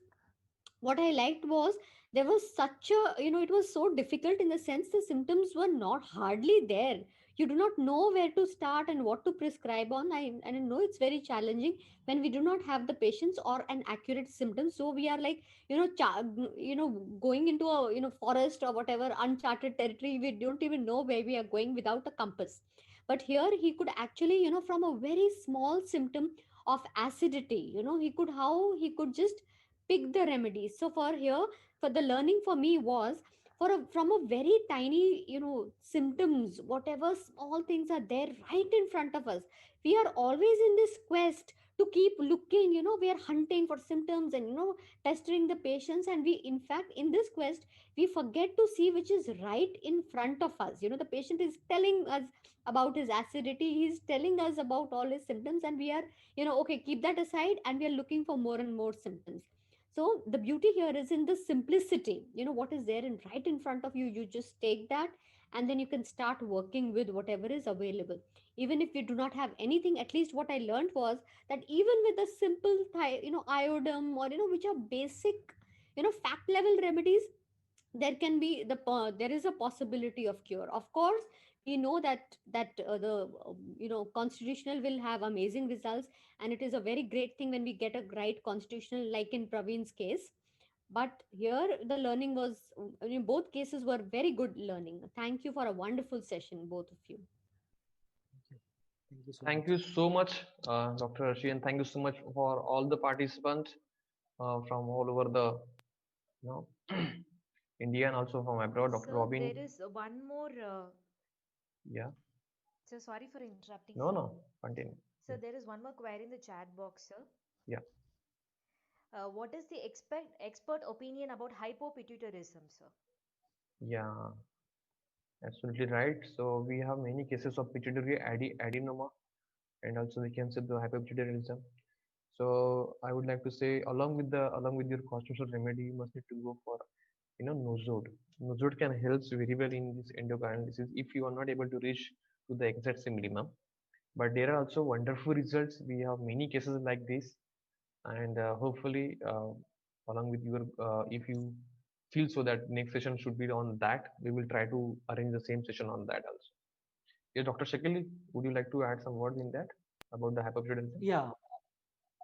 F: what I liked was there was such a, it was so difficult in the sense the symptoms were not hardly there. You do not know where to start and what to prescribe on. And I know it's very challenging when we do not have the patients or an accurate symptom. So we are like, going into a, forest or whatever, uncharted territory. We don't even know where we are going without a compass. But here he could actually, from a very small symptom of acidity, he could just pick the remedies. So for here, for the learning for me was from a very tiny, symptoms, whatever small things are there right in front of us. We are always in this quest to keep looking, we are hunting for symptoms and testing the patients, and we, in fact, in this quest, we forget to see which is right in front of us. The patient is telling us about his acidity, he's telling us about all his symptoms, and we are, okay, keep that aside, and we are looking for more and more symptoms. So the beauty here is in the simplicity. What is there and right in front of you, you just take that, and then you can start working with whatever is available. Even if you do not have anything, at least what I learned was that even with a simple iodine, or which are basic, fact level remedies, there can be there is a possibility of cure. Of course, we know that the constitutional will have amazing results, and it is a very great thing when we get a right constitutional, like in Praveen's case. But here the learning was, both cases were very good learning. Thank you for a wonderful session, both of you.
C: Thank you so
B: Thank
C: much.
B: you so much, Dr. Rashi, and thank you so much for all the participants from all over the, you know, India and also from abroad. Dr.
A: So
B: Robin.
A: there is one more.
B: Yeah.
A: So sorry for interrupting,
B: No,
A: sir.
B: no. Continue.
A: So there is one more query in the chat box, sir.
B: Yeah.
A: What is the expert opinion about hypopituitarism, sir?
B: Yeah. Absolutely right. So we have many cases of pituitary adenoma, and also we can say the hyperpituitarism. So I would like to say, along with your constitutional remedy, you must need to go for Nozode. Nozode can help very well in this endocrine disease if you are not able to reach to the exact minimum. But there are also wonderful results. We have many cases like this, and hopefully, along with your, if you feel so that next session should be on that, we will try to arrange the same session on that also. Yeah, Dr. Shakil, would you like to add some words in that about the hyperpituitarism?
C: Yeah,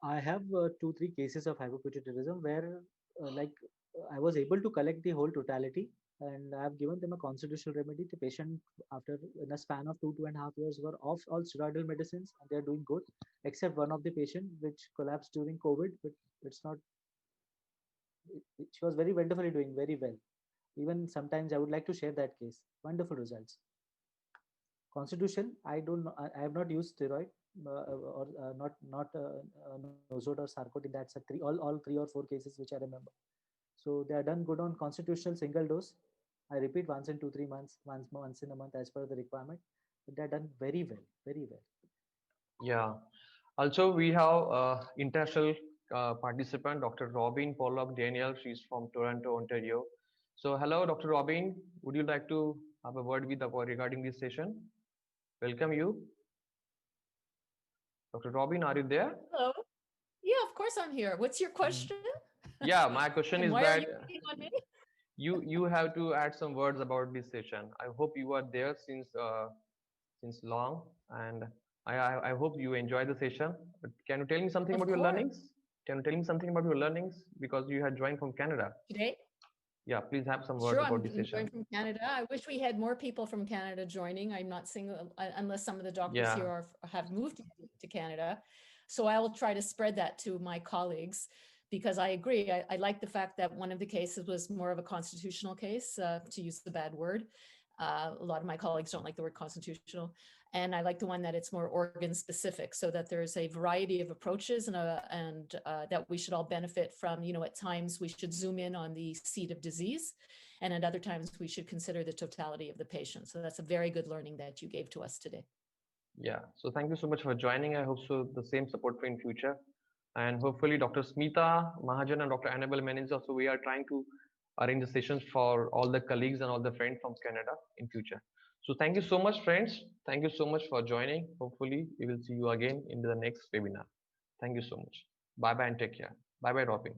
C: I have 2 3 cases of hypopituitarism where I was able to collect the whole totality, and I have given them a constitutional remedy. The patient, after in a span of 2.5 years, were off all steroidal medicines and they are doing good, except one of the patient which collapsed during COVID. But it's not. She was very wonderfully doing very well. Even sometimes I would like to share that case. Wonderful results. Constitution, I don't know. I have not used steroid or not Nozode or Sarcot in that all 3 or 4 cases which I remember. So they are done good on constitutional single dose. I repeat once in 2 3 months, once in a month as per the requirement. But they are done very well, very well.
B: Yeah. Also, we have international participant, Dr. Robin Pollock Daniel. She's from Toronto, Ontario. So, hello, Dr. Robin. Would you like to have a word with about regarding this session? Welcome you. Dr. Robin, are you there?
H: Hello. Yeah, of course I'm here. What's your question?
B: Yeah, my question
H: And
B: is
H: why are
B: that
H: you picking on me?
B: you have to add some words about this session. I hope you are there since long, and I hope you enjoy the session. But can you tell me something
H: Of
B: about your
H: course.
B: learnings? Can you tell me something about your learnings because you had joined from Canada?
H: Today?
B: Yeah, please have some words
H: Sure,
B: about
H: I'm
B: the
H: enjoying
B: session.
H: from Canada. I wish we had more people from Canada joining. I'm not seeing, unless some of the doctors
B: Yeah.
H: here have moved to Canada. So I will try to spread that to my colleagues, because I agree. I like the fact that one of the cases was more of a constitutional case, to use the bad word. A lot of my colleagues don't like the word constitutional. And I like the one that it's more organ specific, so that there's a variety of approaches and that we should all benefit from. You know, at times we should zoom in on the seat of disease, and at other times we should consider the totality of the patient. So that's a very good learning that you gave to us today.
B: Yeah. So thank you so much for joining. I hope so the same support for in future. And hopefully Dr. Smita Mahajan and Dr. Annabelle Menendez also, we are trying to arrange the sessions for all the colleagues and all the friends from Canada in future. So thank you so much, friends. Thank you so much for joining. Hopefully we will see you again in the next webinar. Thank you so much. Bye bye and take care. Bye bye, Robin.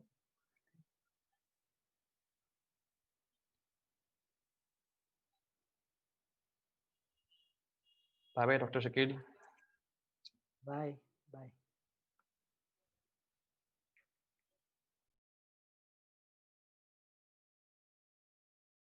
B: Bye bye, Dr. Shakil.
C: Bye. Bye.